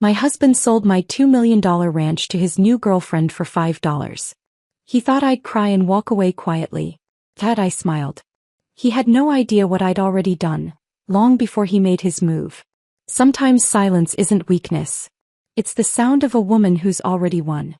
My husband sold my $2 million ranch to his new girlfriend for $5. He thought I'd cry and walk away quietly. That I smiled. He had no idea what I'd already done, long before he made his move. Sometimes silence isn't weakness. It's the sound of a woman who's already won.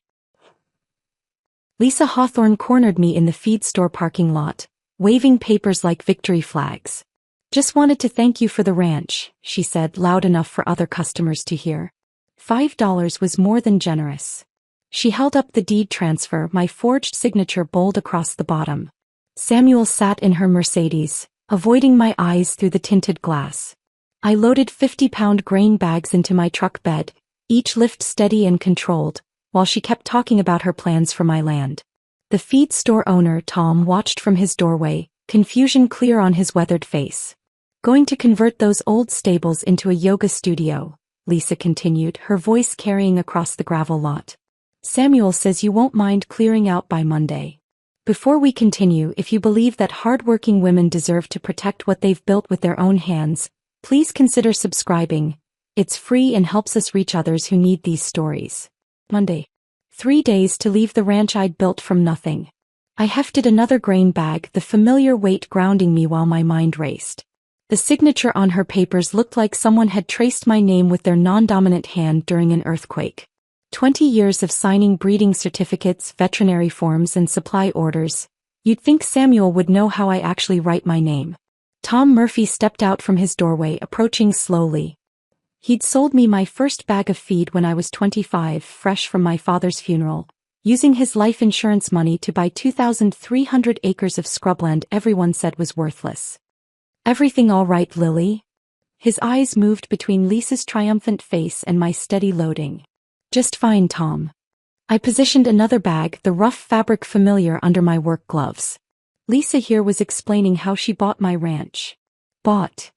Lisa Hawthorne cornered me in the feed store parking lot, waving papers like victory flags. Just wanted to thank you for the ranch, she said loud enough for other customers to hear. $5 was more than generous. She held up the deed transfer, my forged signature bold across the bottom. Samuel sat in her Mercedes, avoiding my eyes through the tinted glass. I loaded 50-pound grain bags into my truck bed, each lift steady and controlled, while she kept talking about her plans for my land. The feed store owner, Tom, watched from his doorway, confusion clear on his weathered face. Going to convert those old stables into a yoga studio, Lisa continued, her voice carrying across the gravel lot. Samuel says you won't mind clearing out by Monday. Before we continue, if you believe that hardworking women deserve to protect what they've built with their own hands, please consider subscribing. It's free and helps us reach others who need these stories. Monday. 3 days to leave the ranch I'd built from nothing. I hefted another grain bag, the familiar weight grounding me while my mind raced. The signature on her papers looked like someone had traced my name with their non-dominant hand during an earthquake. 20 years of signing breeding certificates, veterinary forms, and supply orders. You'd think Samuel would know how I actually write my name. Tom Murphy stepped out from his doorway, approaching slowly. He'd sold me my first bag of feed when I was 25, fresh from my father's funeral, using his life insurance money to buy 2,300 acres of scrubland everyone said was worthless. Everything all right, Lily? His eyes moved between Lisa's triumphant face and my steady loading. Just fine, Tom. I positioned another bag, the rough fabric familiar, under my work gloves. Lisa here was explaining how she bought my ranch. Bought.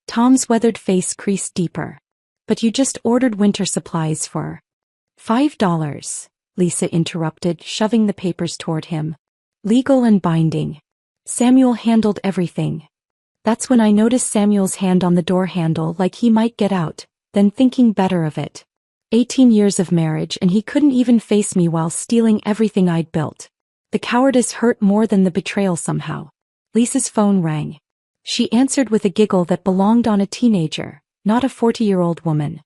Tom's weathered face creased deeper. But you just ordered winter supplies for $5, Lisa interrupted, shoving the papers toward him. Legal and binding. Samuel handled everything. That's when I noticed Samuel's hand on the door handle, like he might get out, then thinking better of it. 18 years of marriage and he couldn't even face me while stealing everything I'd built. The cowardice hurt more than the betrayal somehow. Lisa's phone rang. She answered with a giggle that belonged on a teenager, not a 40-year-old woman.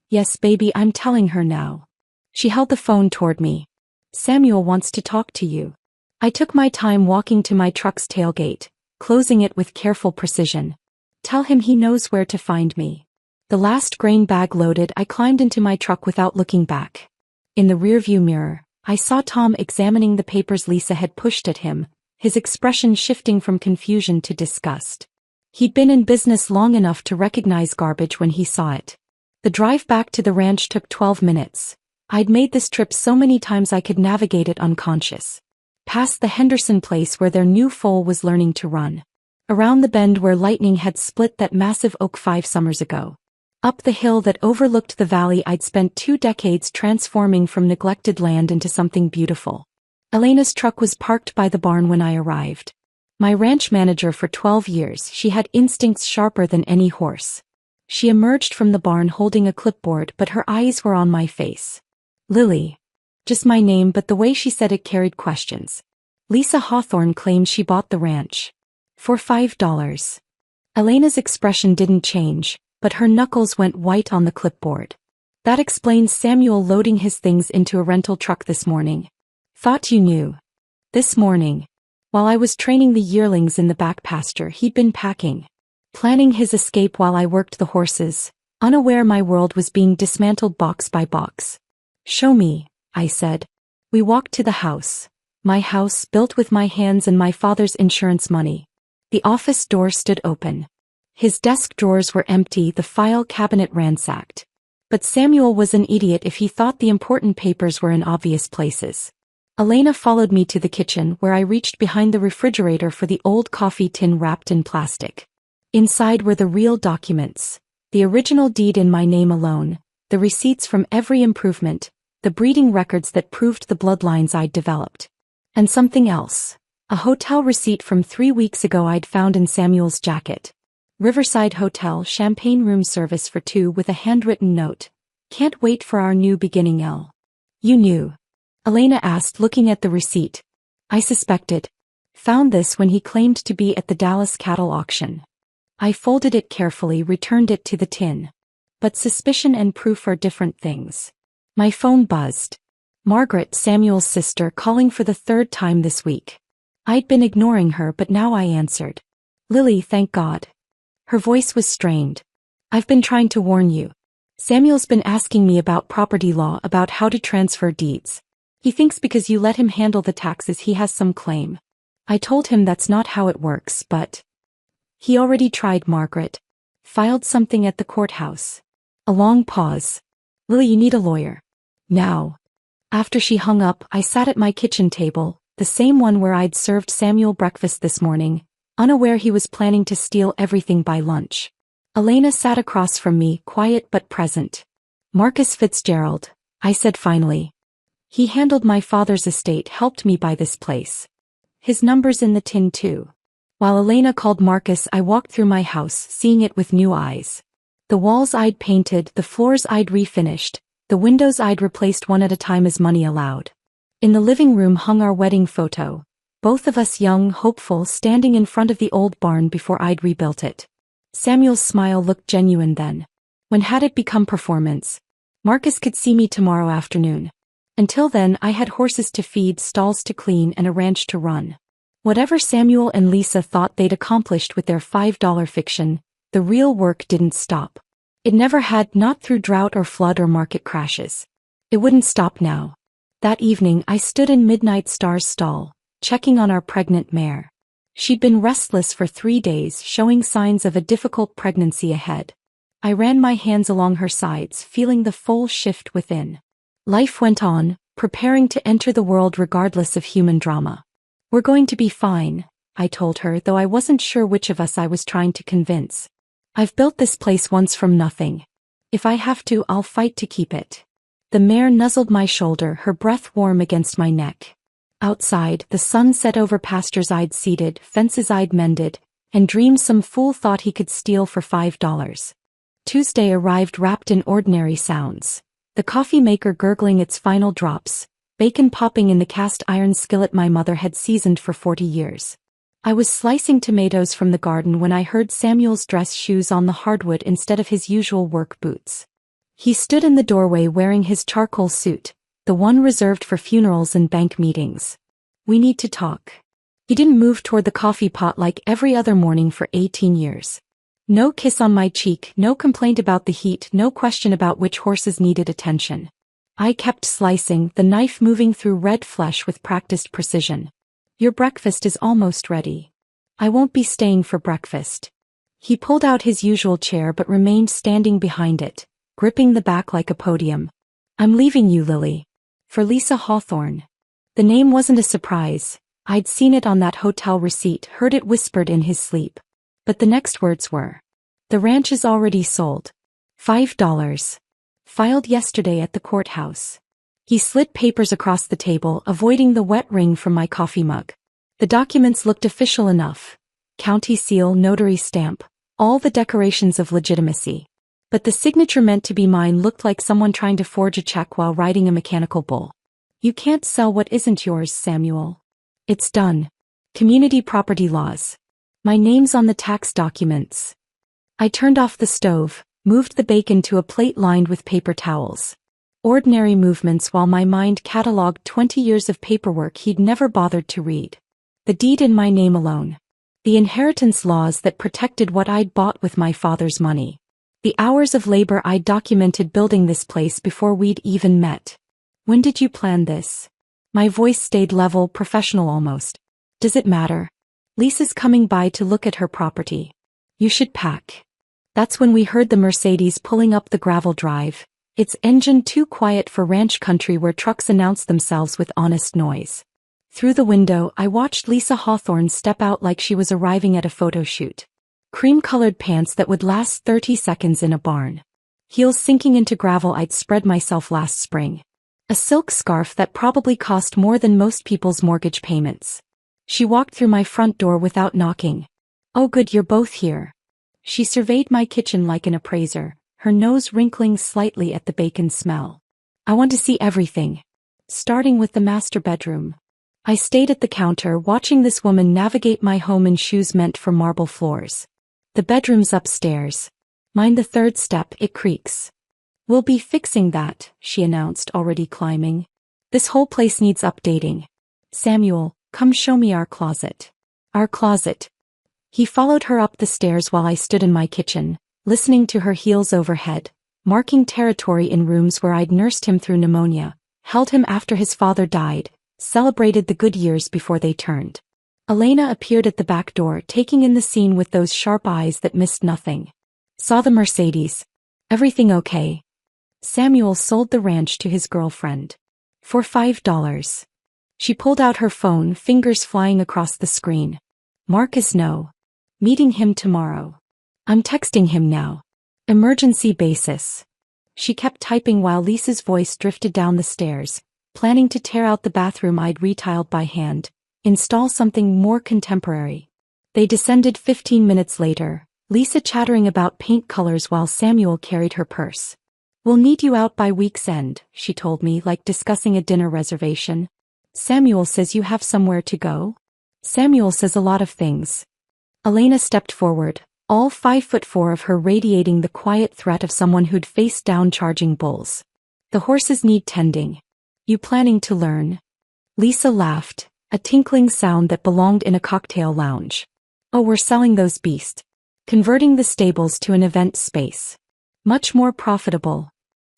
Yes, baby, I'm telling her now. She held the phone toward me. Samuel wants to talk to you. I took my time walking to my truck's tailgate, closing it with careful precision. Tell him he knows where to find me. The last grain bag loaded, I climbed into my truck without looking back. In the rearview mirror, I saw Tom examining the papers Lisa had pushed at him, his expression shifting from confusion to disgust. He'd been in business long enough to recognize garbage when he saw it. The drive back to the ranch took 12 minutes. I'd made this trip so many times I could navigate it unconscious. Past the Henderson place where their new foal was learning to run. Around the bend where lightning had split that massive oak 5 summers ago. Up the hill that overlooked the valley I'd spent 2 decades transforming from neglected land into something beautiful. Elena's truck was parked by the barn when I arrived. My ranch manager for 12 years, she had instincts sharper than any horse. She emerged from the barn holding a clipboard, but her eyes were on my face. Lily. Just my name, but the way she said it carried questions. Lisa Hawthorne claimed she bought the ranch. For $5. Elena's expression didn't change, but her knuckles went white on the clipboard. That explains Samuel loading his things into a rental truck this morning. Thought you knew. This morning. While I was training the yearlings in the back pasture, he'd been packing. Planning his escape while I worked the horses, unaware my world was being dismantled box by box. Show me, I said. We walked to the house. My house, built with my hands and my father's insurance money. The office door stood open. His desk drawers were empty, the file cabinet ransacked. But Samuel was an idiot if he thought the important papers were in obvious places. Elena followed me to the kitchen where I reached behind the refrigerator for the old coffee tin wrapped in plastic. Inside were the real documents, the original deed in my name alone, the receipts from every improvement, the breeding records that proved the bloodlines I'd developed. And something else, a hotel receipt from 3 weeks ago I'd found in Samuel's jacket. Riverside Hotel, champagne room service for 2 with a handwritten note. Can't wait for our new beginning, Elle. You knew? Elena asked, looking at the receipt. I suspected. Found this when he claimed to be at the Dallas cattle auction. I folded it carefully, returned it to the tin. But suspicion and proof are different things. My phone buzzed. Margaret, Samuel's sister, calling for the third time this week. I'd been ignoring her, but now I answered. Lily, thank God. Her voice was strained. I've been trying to warn you. Samuel's been asking me about property law, about how to transfer deeds. He thinks because you let him handle the taxes he has some claim. I told him that's not how it works, but... He already tried, Margaret. Filed something at the courthouse. A long pause. Lily, you need a lawyer. Now. After she hung up, I sat at my kitchen table, the same one where I'd served Samuel breakfast this morning, unaware he was planning to steal everything by lunch. Elena sat across from me, quiet but present. Marcus Fitzgerald, I said finally. He handled my father's estate, helped me buy this place. His number's in the tin too. While Elena called Marcus, I walked through my house, seeing it with new eyes. The walls I'd painted, the floors I'd refinished, the windows I'd replaced one at a time as money allowed. In the living room hung our wedding photo, both of us young, hopeful, standing in front of the old barn before I'd rebuilt it. Samuel's smile looked genuine then. When had it become performance? Marcus could see me tomorrow afternoon. Until then, I had horses to feed, stalls to clean, and a ranch to run. Whatever Samuel and Lisa thought they'd accomplished with their $5 fiction, the real work didn't stop. It never had, not through drought or flood or market crashes. It wouldn't stop now. That evening, I stood in Midnight Star's stall, checking on our pregnant mare. She'd been restless for 3 days, showing signs of a difficult pregnancy ahead. I ran my hands along her sides, feeling the full shift within. Life went on, preparing to enter the world regardless of human drama. We're going to be fine, I told her, though I wasn't sure which of us I was trying to convince. I've built this place once from nothing. If I have to, I'll fight to keep it. The mare nuzzled my shoulder, her breath warm against my neck. Outside, the sun set over pastures I'd seeded, fences I'd mended, and dreams some fool thought he could steal for $5. Tuesday arrived wrapped in ordinary sounds. The coffee maker gurgling its final drops, bacon popping in the cast iron skillet my mother had seasoned for 40 years. I was slicing tomatoes from the garden when I heard Samuel's dress shoes on the hardwood instead of his usual work boots. He stood in the doorway wearing his charcoal suit, the one reserved for funerals and bank meetings. We need to talk. He didn't move toward the coffee pot like every other morning for 18 years. No kiss on my cheek, no complaint about the heat, no question about which horses needed attention. I kept slicing, the knife moving through red flesh with practiced precision. Your breakfast is almost ready. I won't be staying for breakfast. He pulled out his usual chair but remained standing behind it, gripping the back like a podium. I'm leaving you, Lily. For Lisa Hawthorne. The name wasn't a surprise. I'd seen it on that hotel receipt, heard it whispered in his sleep. But the next words were, the ranch is already sold. $5. Filed yesterday at the courthouse. He slid papers across the table, avoiding the wet ring from my coffee mug. The documents looked official enough. County seal, notary stamp, all the decorations of legitimacy. But the signature meant to be mine looked like someone trying to forge a check while riding a mechanical bull. You can't sell what isn't yours, Samuel. It's done. Community property laws. My name's on the tax documents. I turned off the stove, moved the bacon to a plate lined with paper towels. Ordinary movements while my mind catalogued 20 years of paperwork he'd never bothered to read. The deed in my name alone. The inheritance laws that protected what I'd bought with my father's money. The hours of labor I'd documented building this place before we'd even met. When did you plan this? My voice stayed level, professional almost. Does it matter? Lisa's coming by to look at her property. You should pack. That's when we heard the Mercedes pulling up the gravel drive, its engine too quiet for ranch country where trucks announce themselves with honest noise. Through the window, I watched Lisa Hawthorne step out like she was arriving at a photo shoot. Cream-colored pants that would last 30 seconds in a barn. Heels sinking into gravel I'd spread myself last spring. A silk scarf that probably cost more than most people's mortgage payments. She walked through my front door without knocking. Oh good, you're both here. She surveyed my kitchen like an appraiser, her nose wrinkling slightly at the bacon smell. I want to see everything. Starting with the master bedroom. I stayed at the counter watching this woman navigate my home in shoes meant for marble floors. The bedroom's upstairs. Mind the third step, it creaks. We'll be fixing that, she announced, already climbing. This whole place needs updating. Samuel, come show me our closet. Our closet. He followed her up the stairs while I stood in my kitchen, listening to her heels overhead, marking territory in rooms where I'd nursed him through pneumonia, held him after his father died, celebrated the good years before they turned. Elena appeared at the back door, taking in the scene with those sharp eyes that missed nothing. Saw the Mercedes. Everything okay? Samuel sold the ranch to his girlfriend. For $5. She pulled out her phone, fingers flying across the screen. Marcus, no. Meeting him tomorrow. I'm texting him now. Emergency basis. She kept typing while Lisa's voice drifted down the stairs, planning to tear out the bathroom I'd retiled by hand, install something more contemporary. They descended 15 minutes later, Lisa chattering about paint colors while Samuel carried her purse. We'll need you out by week's end, she told me, like discussing a dinner reservation. Samuel says you have somewhere to go? Samuel says a lot of things. Elena stepped forward, all 5'4" of her radiating the quiet threat of someone who'd faced down charging bulls. The horses need tending. You planning to learn? Lisa laughed, a tinkling sound that belonged in a cocktail lounge. Oh, we're selling those beasts. Converting the stables to an event space. Much more profitable.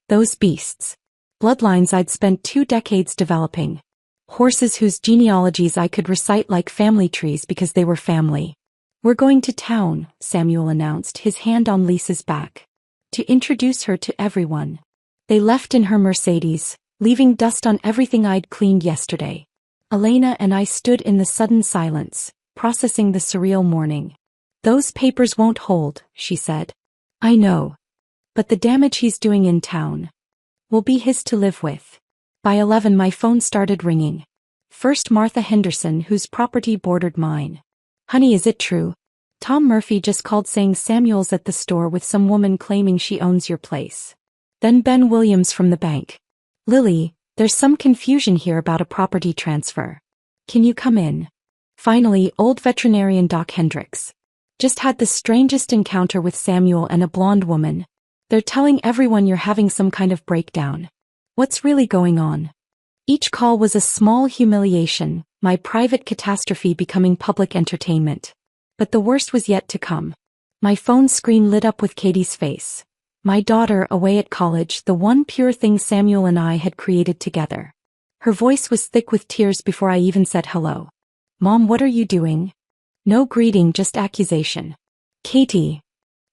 Those beasts. Bloodlines I'd spent 2 decades developing. Horses whose genealogies I could recite like family trees because they were family. We're going to town, Samuel announced, his hand on Lisa's back. To introduce her to everyone. They left in her Mercedes, leaving dust on everything I'd cleaned yesterday. Elena and I stood in the sudden silence, processing the surreal morning. Those papers won't hold, she said. I know. But the damage he's doing in town will be his to live with. By 11 my phone started ringing. First Martha Henderson, whose property bordered mine. Honey, is it true? Tom Murphy just called saying Samuel's at the store with some woman claiming she owns your place. Then Ben Williams from the bank. Lily, there's some confusion here about a property transfer. Can you come in? Finally, old veterinarian Doc Hendricks. Just had the strangest encounter with Samuel and a blonde woman. They're telling everyone you're having some kind of breakdown. What's really going on? Each call was a small humiliation, my private catastrophe becoming public entertainment. But the worst was yet to come. My phone screen lit up with Katie's face. My daughter away at college, the one pure thing Samuel and I had created together. Her voice was thick with tears before I even said hello. Mom, what are you doing? No greeting, just accusation. Katie.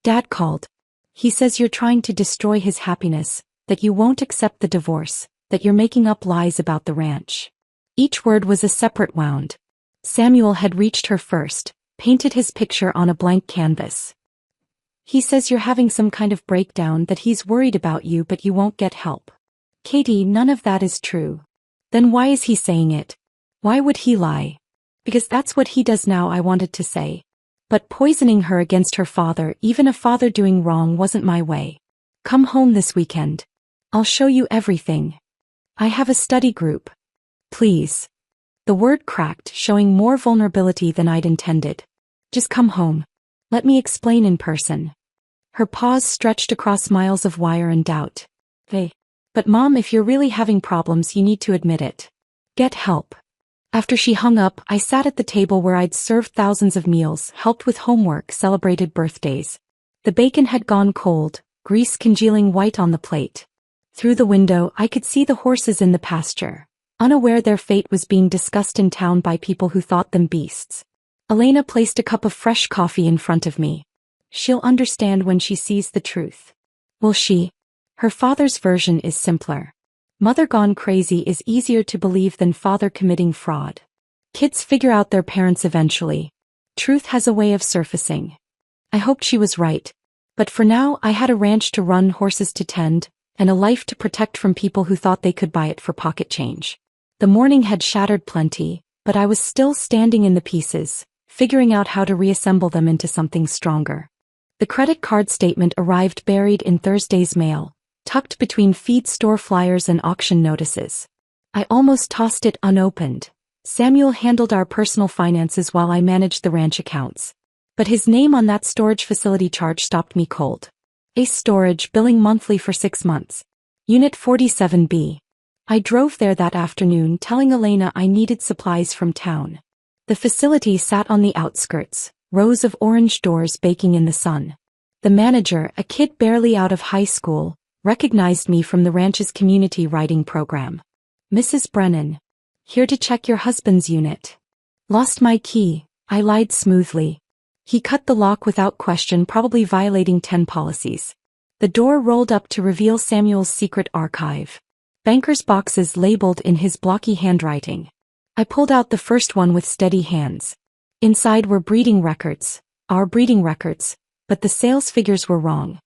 Dad called. He says you're trying to destroy his happiness, that you won't accept the divorce, that you're making up lies about the ranch. Each word was a separate wound. Samuel had reached her first, painted his picture on a blank canvas. He says you're having some kind of breakdown, that he's worried about you but you won't get help. Katie, none of that is true. Then why is he saying it? Why would he lie? Because that's what he does now, I wanted to say. But poisoning her against her father, even a father doing wrong, wasn't my way. Come home this weekend. I'll show you everything. I have a study group. Please. The word cracked, showing more vulnerability than I'd intended. Just come home. Let me explain in person. Her paws stretched across miles of wire and doubt. But Mom, if you're really having problems, you need to admit it. Get help. After she hung up, I sat at the table where I'd served thousands of meals, helped with homework, celebrated birthdays. The bacon had gone cold, grease congealing white on the plate. Through the window, I could see the horses in the pasture, unaware their fate was being discussed in town by people who thought them beasts. Elena placed a cup of fresh coffee in front of me. She'll understand when she sees the truth. Will she? Her father's version is simpler. Mother gone crazy is easier to believe than father committing fraud. Kids figure out their parents eventually. Truth has a way of surfacing. I hoped she was right. But for now, I had a ranch to run, horses to tend, and a life to protect from people who thought they could buy it for pocket change. The morning had shattered plenty, but I was still standing in the pieces, figuring out how to reassemble them into something stronger. The credit card statement arrived buried in Thursday's mail, tucked between feed store flyers and auction notices. I almost tossed it unopened. Samuel handled our personal finances while I managed the ranch accounts. But his name on that storage facility charge stopped me cold. Ace Storage, billing monthly for 6 months. Unit 47B. I drove there that afternoon telling Elena I needed supplies from town. The facility sat on the outskirts, rows of orange doors baking in the sun. The manager, a kid barely out of high school, recognized me from the ranch's community writing program. "Mrs. Brennan. Here to check your husband's unit." "Lost my key," I lied smoothly. He cut the lock without question, probably violating 10 policies. The door rolled up to reveal Samuel's secret archive. Banker's boxes labeled in his blocky handwriting. I pulled out the first one with steady hands. Inside were breeding records, our breeding records, but the sales figures were wrong.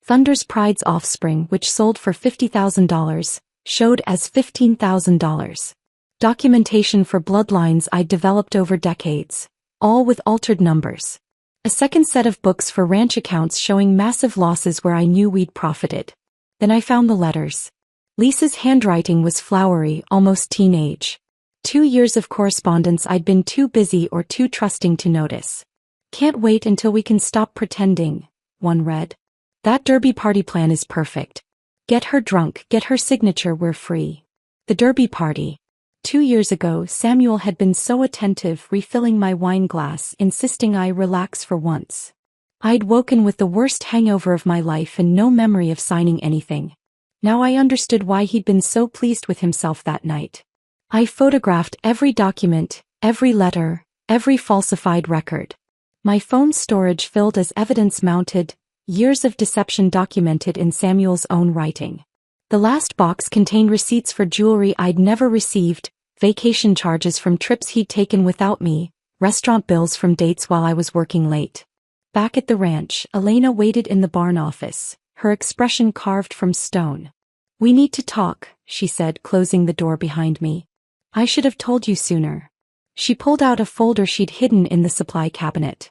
Thunder's Pride's offspring, which sold for $50,000, showed as $15,000. Documentation for bloodlines I'd developed over decades, all with altered numbers. A second set of books for ranch accounts showing massive losses where I knew we'd profited. Then I found the letters. Lisa's handwriting was flowery, almost teenage. 2 years of correspondence I'd been too busy or too trusting to notice. "Can't wait until we can stop pretending," one read. "That derby party plan is perfect. Get her drunk, get her signature, we're free." The derby party. 2 years ago, Samuel had been so attentive, refilling my wine glass, insisting I relax for once. I'd woken with the worst hangover of my life and no memory of signing anything. Now I understood why he'd been so pleased with himself that night. I photographed every document, every letter, every falsified record. My phone storage filled as evidence mounted, years of deception documented in Samuel's own writing. The last box contained receipts for jewelry I'd never received, vacation charges from trips he'd taken without me, restaurant bills from dates while I was working late. Back at the ranch, Elena waited in the barn office, her expression carved from stone. "We need to talk," she said, closing the door behind me. "I should have told you sooner." She pulled out a folder she'd hidden in the supply cabinet.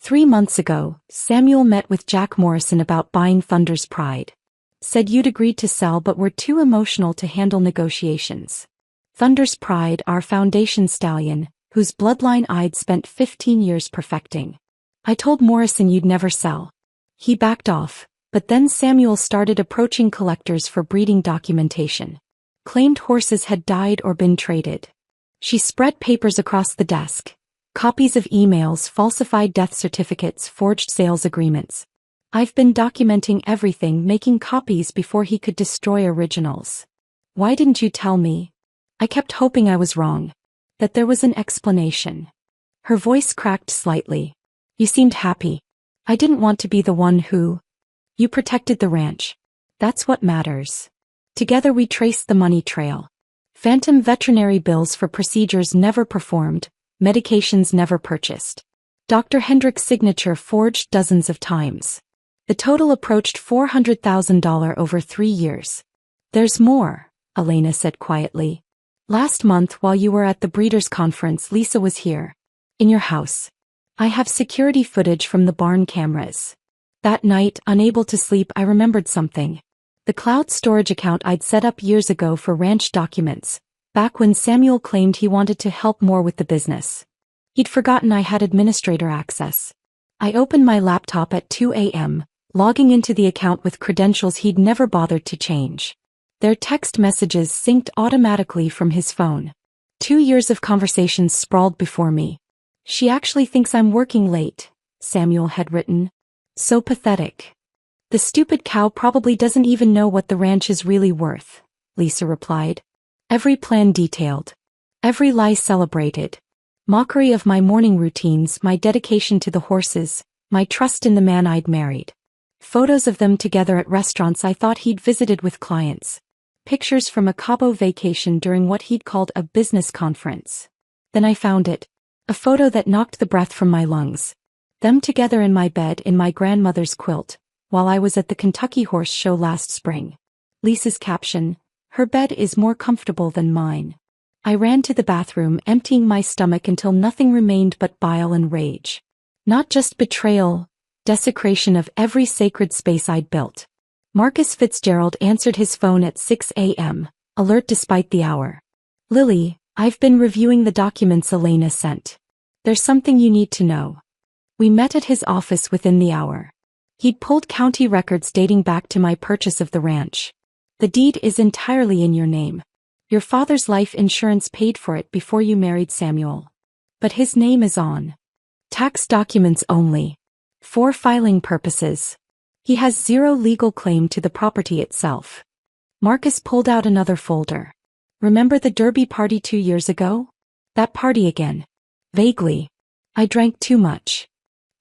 3 months ago, Samuel met with Jack Morrison about buying Thunder's Pride. Said you'd agreed to sell but were too emotional to handle negotiations. Thunder's Pride, our foundation stallion, whose bloodline I'd spent 15 years perfecting. I told Morrison you'd never sell. He backed off, but then Samuel started approaching collectors for breeding documentation. Claimed horses had died or been traded. She spread papers across the desk. Copies of emails, falsified death certificates, forged sales agreements. I've been documenting everything, making copies before he could destroy originals. "Why didn't you tell me?" I kept hoping I was wrong. That there was an explanation. Her voice cracked slightly. "You seemed happy. I didn't want to be the one who... You protected the ranch. That's what matters." Together we traced the money trail. Phantom veterinary bills for procedures never performed, medications never purchased. Dr. Hendrick's signature forged dozens of times. The total approached $400,000 over 3 years. "There's more," Elena said quietly. "Last month while you were at the breeders' conference, Lisa was here. In your house. I have security footage from the barn cameras. That night, unable to sleep, I remembered something. The cloud storage account I'd set up years ago for ranch documents, back when Samuel claimed he wanted to help more with the business. He'd forgotten I had administrator access. I opened my laptop at 2 a.m., logging into the account with credentials he'd never bothered to change. Their text messages synced automatically from his phone. 2 years of conversations sprawled before me. "She actually thinks I'm working late," Samuel had written. "So pathetic." "The stupid cow probably doesn't even know what the ranch is really worth," Lisa replied. Every plan detailed. Every lie celebrated. Mockery of my morning routines, my dedication to the horses, my trust in the man I'd married. Photos of them together at restaurants I thought he'd visited with clients. Pictures from a Cabo vacation during what he'd called a business conference. Then I found it. A photo that knocked the breath from my lungs. Them together in my bed in my grandmother's quilt, while I was at the Kentucky Horse Show last spring. Lisa's caption, "Her bed is more comfortable than mine." I ran to the bathroom, emptying my stomach until nothing remained but bile and rage. Not just betrayal, desecration of every sacred space I'd built. Marcus Fitzgerald answered his phone at 6 a.m., alert despite the hour. Lily, I've been reviewing the documents Elena sent. There's something you need to know. We met at his office within the hour. He'd pulled county records dating back to my purchase of the ranch. The deed is entirely in your name. Your father's life insurance paid for it before you married Samuel. But his name is on tax documents only. For filing purposes. He has zero legal claim to the property itself. Marcus pulled out another folder. Remember the Derby party 2 years ago? That party again. Vaguely. I drank too much.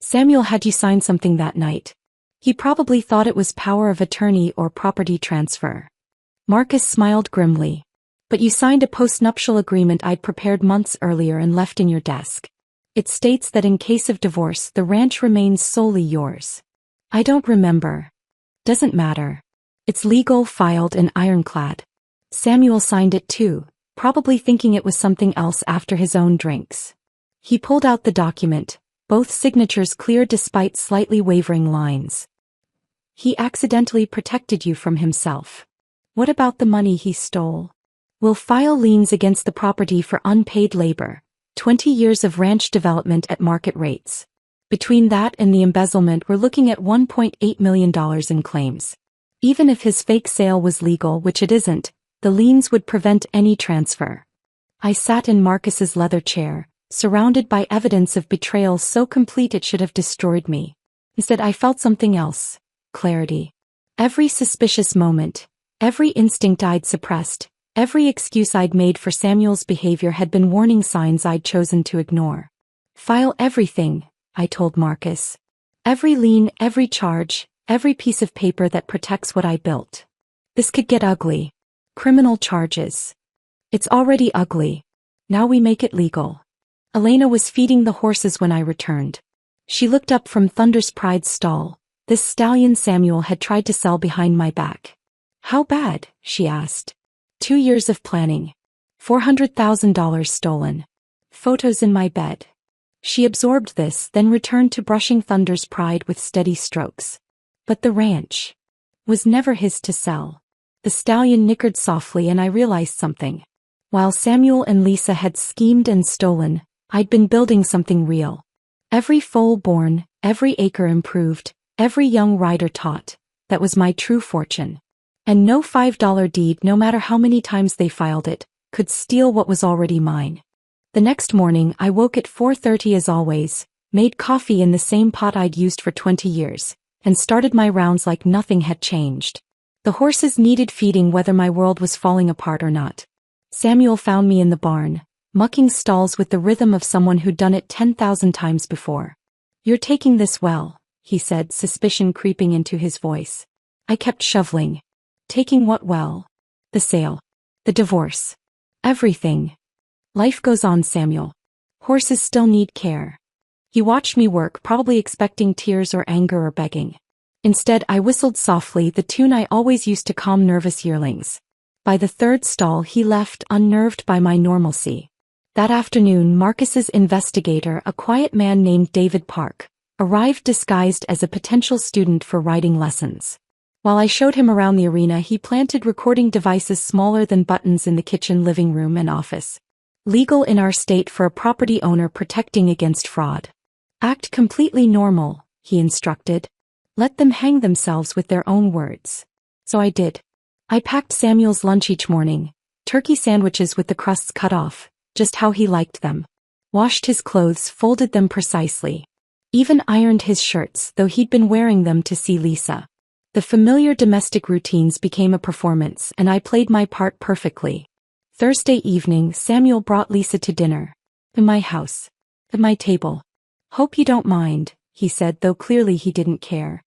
Samuel had you sign something that night. He probably thought it was power of attorney or property transfer. Marcus smiled grimly. But you signed a postnuptial agreement I'd prepared months earlier and left in your desk. It states that in case of divorce the ranch remains solely yours. I don't remember. Doesn't matter. It's legal, filed, and ironclad. Samuel signed it too, probably thinking it was something else after his own drinks. He pulled out the document, both signatures clear despite slightly wavering lines. He accidentally protected you from himself. What about the money he stole? We'll file liens against the property for unpaid labor, 20 years of ranch development at market rates. Between that and the embezzlement we're looking at $1.8 million in claims. Even if his fake sale was legal, which it isn't, the liens would prevent any transfer. I sat in Marcus's leather chair, surrounded by evidence of betrayal so complete it should have destroyed me. Instead I felt something else. Clarity. Every suspicious moment, every instinct I'd suppressed, every excuse I'd made for Samuel's behavior had been warning signs I'd chosen to ignore. File everything, I told Marcus. Every lien, every charge, every piece of paper that protects what I built. This could get ugly. Criminal charges. It's already ugly. Now we make it legal. Elena was feeding the horses when I returned. She looked up from Thunder's Pride's stall. This stallion Samuel had tried to sell behind my back. How bad? She asked. 2 years of planning. $400,000 stolen. Photos in my bed. She absorbed this, then returned to brushing Thunder's Pride with steady strokes. But the ranch was never his to sell. The stallion nickered softly and I realized something. While Samuel and Lisa had schemed and stolen, I'd been building something real. Every foal born, every acre improved, every young rider taught. That was my true fortune. And no $5 deed, no matter how many times they filed it, could steal what was already mine. The next morning I woke at 4:30 as always, made coffee in the same pot I'd used for 20 years, and started my rounds like nothing had changed. The horses needed feeding whether my world was falling apart or not. Samuel found me in the barn, mucking stalls with the rhythm of someone who'd done it 10,000 times before. You're taking this well, he said, suspicion creeping into his voice. I kept shoveling. Taking what well? The sale. The divorce. Everything. Life goes on, Samuel. Horses still need care. He watched me work, probably expecting tears or anger or begging. Instead, I whistled softly, the tune I always used to calm nervous yearlings. By the third stall he left, unnerved by my normalcy. That afternoon Marcus's investigator, a quiet man named David Park, arrived disguised as a potential student for riding lessons. While I showed him around the arena, he planted recording devices smaller than buttons in the kitchen, living room, and office. Legal in our state for a property owner, protecting against fraud. Act completely normal, he instructed. Let them hang themselves with their own words. So I did. I packed Samuel's lunch each morning, turkey sandwiches with the crusts cut off, just how he liked them. Washed his clothes, folded them precisely. Even ironed his shirts, though he'd been wearing them to see Lisa. The familiar domestic routines became a performance, and I played my part perfectly. Thursday evening, Samuel brought Lisa to dinner. In my house. At my table. Hope you don't mind, he said, though clearly he didn't care.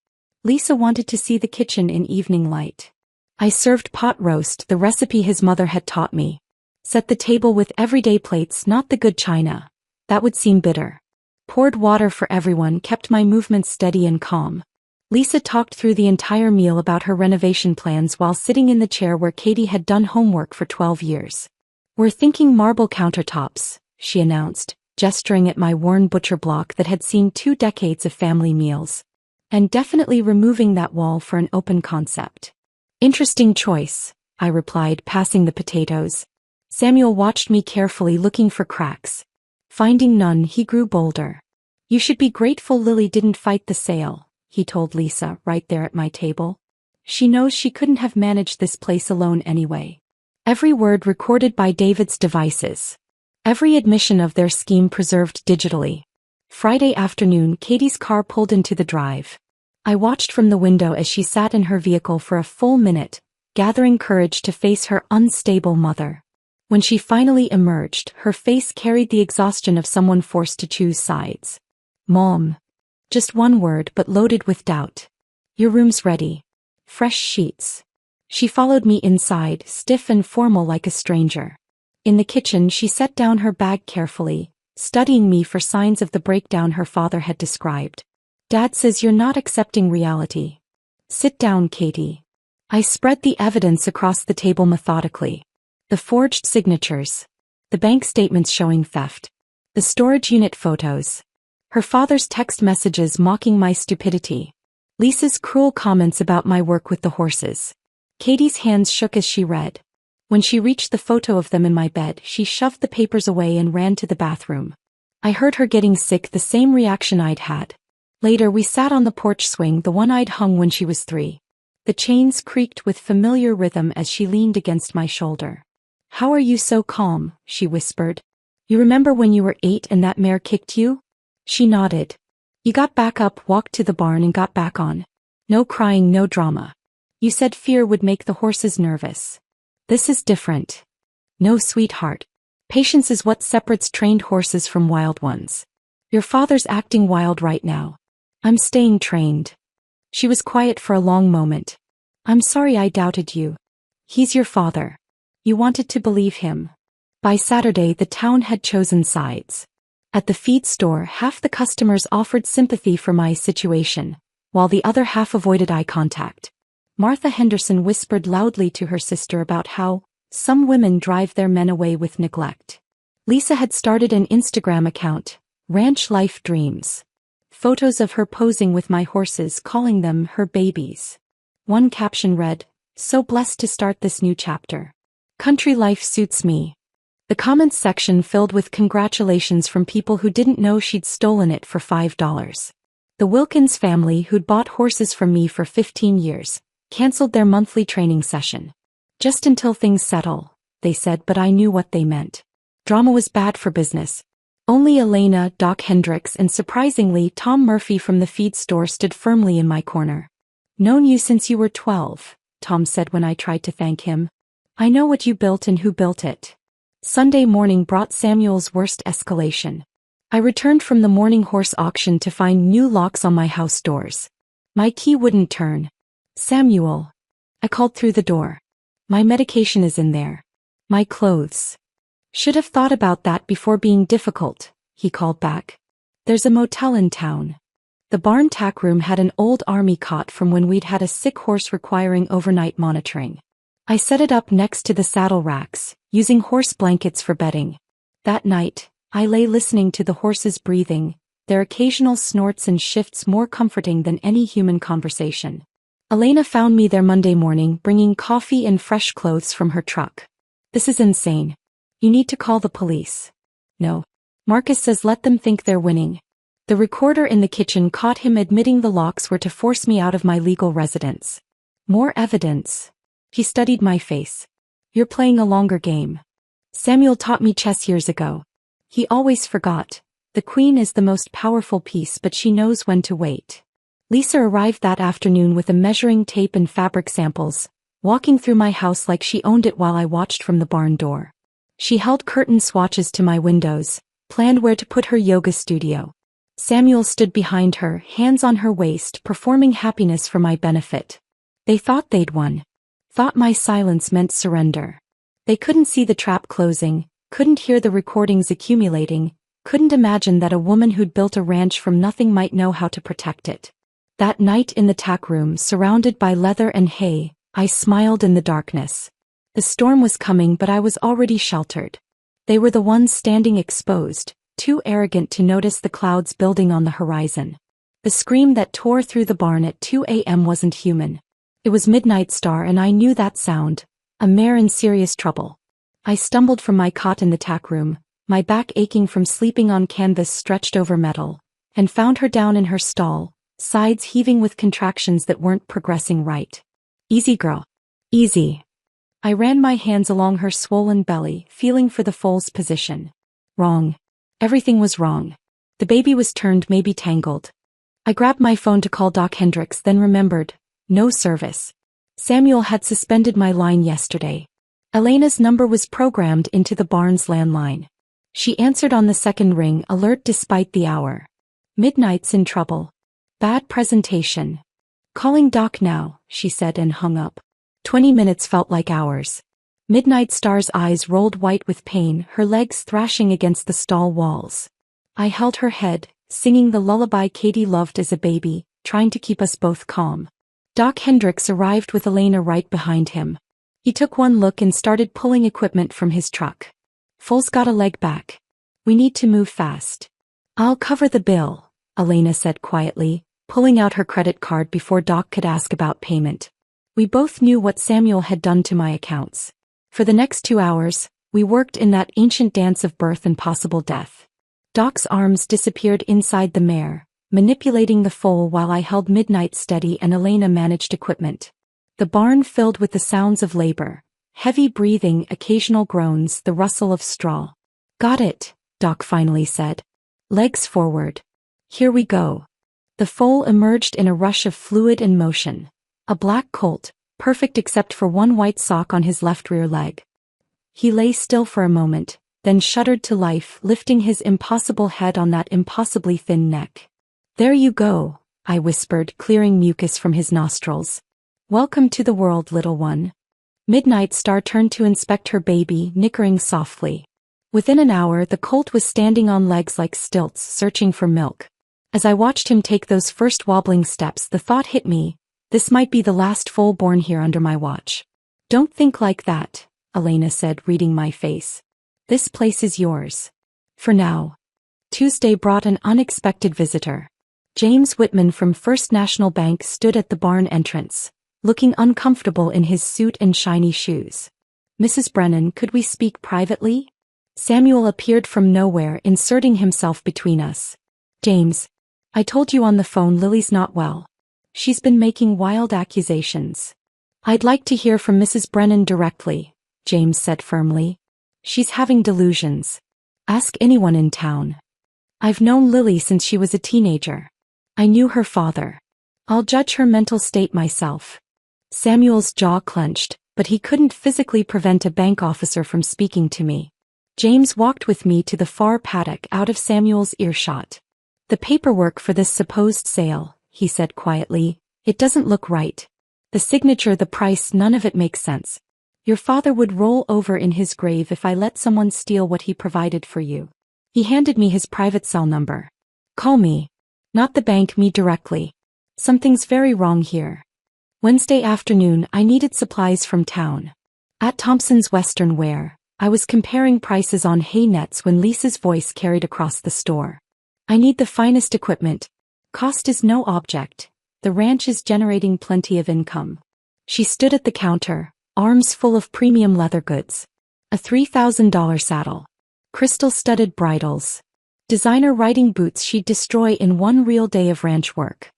Lisa wanted to see the kitchen in evening light. I served pot roast, the recipe his mother had taught me. Set the table with everyday plates, not the good china. That would seem bitter. Poured water for everyone, kept my movements steady and calm. Lisa talked through the entire meal about her renovation plans while sitting in the chair where Katie had done homework for 12 years. We're thinking marble countertops, she announced, gesturing at my worn butcher block that had seen 2 decades of family meals. And definitely removing that wall for an open concept. Interesting choice, I replied, passing the potatoes. Samuel watched me carefully, looking for cracks. Finding none, he grew bolder. You should be grateful Lily didn't fight the sale, he told Lisa, right there at my table. She knows she couldn't have managed this place alone anyway. Every word recorded by David's devices. Every admission of their scheme preserved digitally. Friday afternoon, Katie's car pulled into the drive. I watched from the window as she sat in her vehicle for a full minute, gathering courage to face her unstable mother. When she finally emerged, her face carried the exhaustion of someone forced to choose sides. Mom. Just one word, but loaded with doubt. Your room's ready. Fresh sheets. She followed me inside, stiff and formal like a stranger. In the kitchen, she set down her bag carefully, studying me for signs of the breakdown her father had described. Dad says you're not accepting reality. Sit down, Katie. I spread the evidence across the table methodically. The forged signatures. The bank statements showing theft. The storage unit photos. Her father's text messages mocking my stupidity. Lisa's cruel comments about my work with the horses. Katie's hands shook as she read. When she reached the photo of them in my bed, she shoved the papers away and ran to the bathroom. I heard her getting sick, the same reaction I'd had. Later we sat on the porch swing, the one I'd hung when she was 3. The chains creaked with familiar rhythm as she leaned against my shoulder. How are you so calm? She whispered. You remember when you were 8 and that mare kicked you? She nodded. You got back up, walked to the barn and got back on. No crying, no drama. You said fear would make the horses nervous. This is different. No, sweetheart. Patience is what separates trained horses from wild ones. Your father's acting wild right now. I'm staying trained. She was quiet for a long moment. I'm sorry I doubted you. He's your father. You wanted to believe him. By Saturday, the town had chosen sides. At the feed store, half the customers offered sympathy for my situation, while the other half avoided eye contact. Martha Henderson whispered loudly to her sister about how some women drive their men away with neglect. Lisa had started an Instagram account, Ranch Life Dreams. Photos of her posing with my horses, calling them her babies. One caption read, "So blessed to start this new chapter. Country life suits me." The comments section filled with congratulations from people who didn't know she'd stolen it for $5. The Wilkins family, who'd bought horses from me for 15 years, canceled their monthly training session. Just until things settle, they said, but I knew what they meant. Drama was bad for business. Only Elena, Doc Hendricks, and surprisingly Tom Murphy from the feed store stood firmly in my corner. Known you since you were 12, Tom said when I tried to thank him. I know what you built and who built it. Sunday morning brought Samuel's worst escalation. I returned from the morning horse auction to find new locks on my house doors. My key wouldn't turn. Samuel. I called through the door. My medication is in there. My clothes. Should have thought about that before being difficult, he called back. There's a motel in town. The barn tack room had an old army cot from when we'd had a sick horse requiring overnight monitoring. I set it up next to the saddle racks, using horse blankets for bedding. That night, I lay listening to the horses breathing, their occasional snorts and shifts more comforting than any human conversation. Elena found me there Monday morning, bringing coffee and fresh clothes from her truck. This is insane. You need to call the police. No. Marcus says let them think they're winning. The recorder in the kitchen caught him admitting the locks were to force me out of my legal residence. More evidence. He studied my face. You're playing a longer game. Samuel taught me chess years ago. He always forgot. The queen is the most powerful piece, but she knows when to wait. Lisa arrived that afternoon with a measuring tape and fabric samples, walking through my house like she owned it while I watched from the barn door. She held curtain swatches to my windows, planned where to put her yoga studio. Samuel stood behind her, hands on her waist, performing happiness for my benefit. They thought they'd won. Thought my silence meant surrender. They couldn't see the trap closing, couldn't hear the recordings accumulating, couldn't imagine that a woman who'd built a ranch from nothing might know how to protect it. That night in the tack room, surrounded by leather and hay, I smiled in the darkness. The storm was coming, but I was already sheltered. They were the ones standing exposed, too arrogant to notice the clouds building on the horizon. The scream that tore through the barn at 2 a.m. wasn't human. It was Midnight Star, and I knew that sound. A mare in serious trouble. I stumbled from my cot in the tack room, my back aching from sleeping on canvas stretched over metal, and found her down in her stall, sides heaving with contractions that weren't progressing right. Easy, girl. Easy. I ran my hands along her swollen belly, feeling for the foal's position. Wrong. Everything was wrong. The baby was turned, maybe tangled. I grabbed my phone to call Doc Hendricks, then remembered. No service. Samuel had suspended my line yesterday. Elena's number was programmed into the barn's landline. She answered on the second ring, alert despite the hour. Midnight's in trouble. Bad presentation. Calling Doc now, she said and hung up. 20 minutes felt like hours. Midnight Star's eyes rolled white with pain, her legs thrashing against the stall walls. I held her head, singing the lullaby Katie loved as a baby, trying to keep us both calm. Doc Hendricks arrived with Elena right behind him. He took one look and started pulling equipment from his truck. Foal's got a leg back. We need to move fast. I'll cover the bill, Elena said quietly, pulling out her credit card before Doc could ask about payment. We both knew what Samuel had done to my accounts. For the next 2 hours, we worked in that ancient dance of birth and possible death. Doc's arms disappeared inside the mare, manipulating the foal while I held Midnight steady and Elena managed equipment. The barn filled with the sounds of labor, heavy breathing, occasional groans, the rustle of straw. Got it, Doc finally said. Legs forward. Here we go. The foal emerged in a rush of fluid and motion. A black colt, perfect except for one white sock on his left rear leg. He lay still for a moment, then shuddered to life, lifting his impossible head on that impossibly thin neck. There you go, I whispered, clearing mucus from his nostrils. Welcome to the world, little one. Midnight Star turned to inspect her baby, nickering softly. Within an hour, the colt was standing on legs like stilts, searching for milk. As I watched him take those first wobbling steps, the thought hit me, this might be the last foal born here under my watch. Don't think like that, Elena said, reading my face. This place is yours. For now. Tuesday brought an unexpected visitor. James Whitman from First National Bank stood at the barn entrance, looking uncomfortable in his suit and shiny shoes. Mrs. Brennan, could we speak privately? Samuel appeared from nowhere, inserting himself between us. James, I told you on the phone Lily's not well. She's been making wild accusations. I'd like to hear from Mrs. Brennan directly, James said firmly. She's having delusions. Ask anyone in town. I've known Lily since she was a teenager. I knew her father. I'll judge her mental state myself. Samuel's jaw clenched, but he couldn't physically prevent a bank officer from speaking to me. James walked with me to the far paddock out of Samuel's earshot. The paperwork for this supposed sale, he said quietly, it doesn't look right. The signature, the price, none of it makes sense. Your father would roll over in his grave if I let someone steal what he provided for you. He handed me his private cell number. Call me. Not the bank, me directly. Something's very wrong here. Wednesday afternoon, I needed supplies from town. At Thompson's Western Wear, I was comparing prices on hay nets when Lisa's voice carried across the store. I need the finest equipment. Cost is no object. The ranch is generating plenty of income. She stood at the counter, arms full of premium leather goods. A $3,000 saddle. Crystal-studded bridles. Designer riding boots she'd destroy in one real day of ranch work.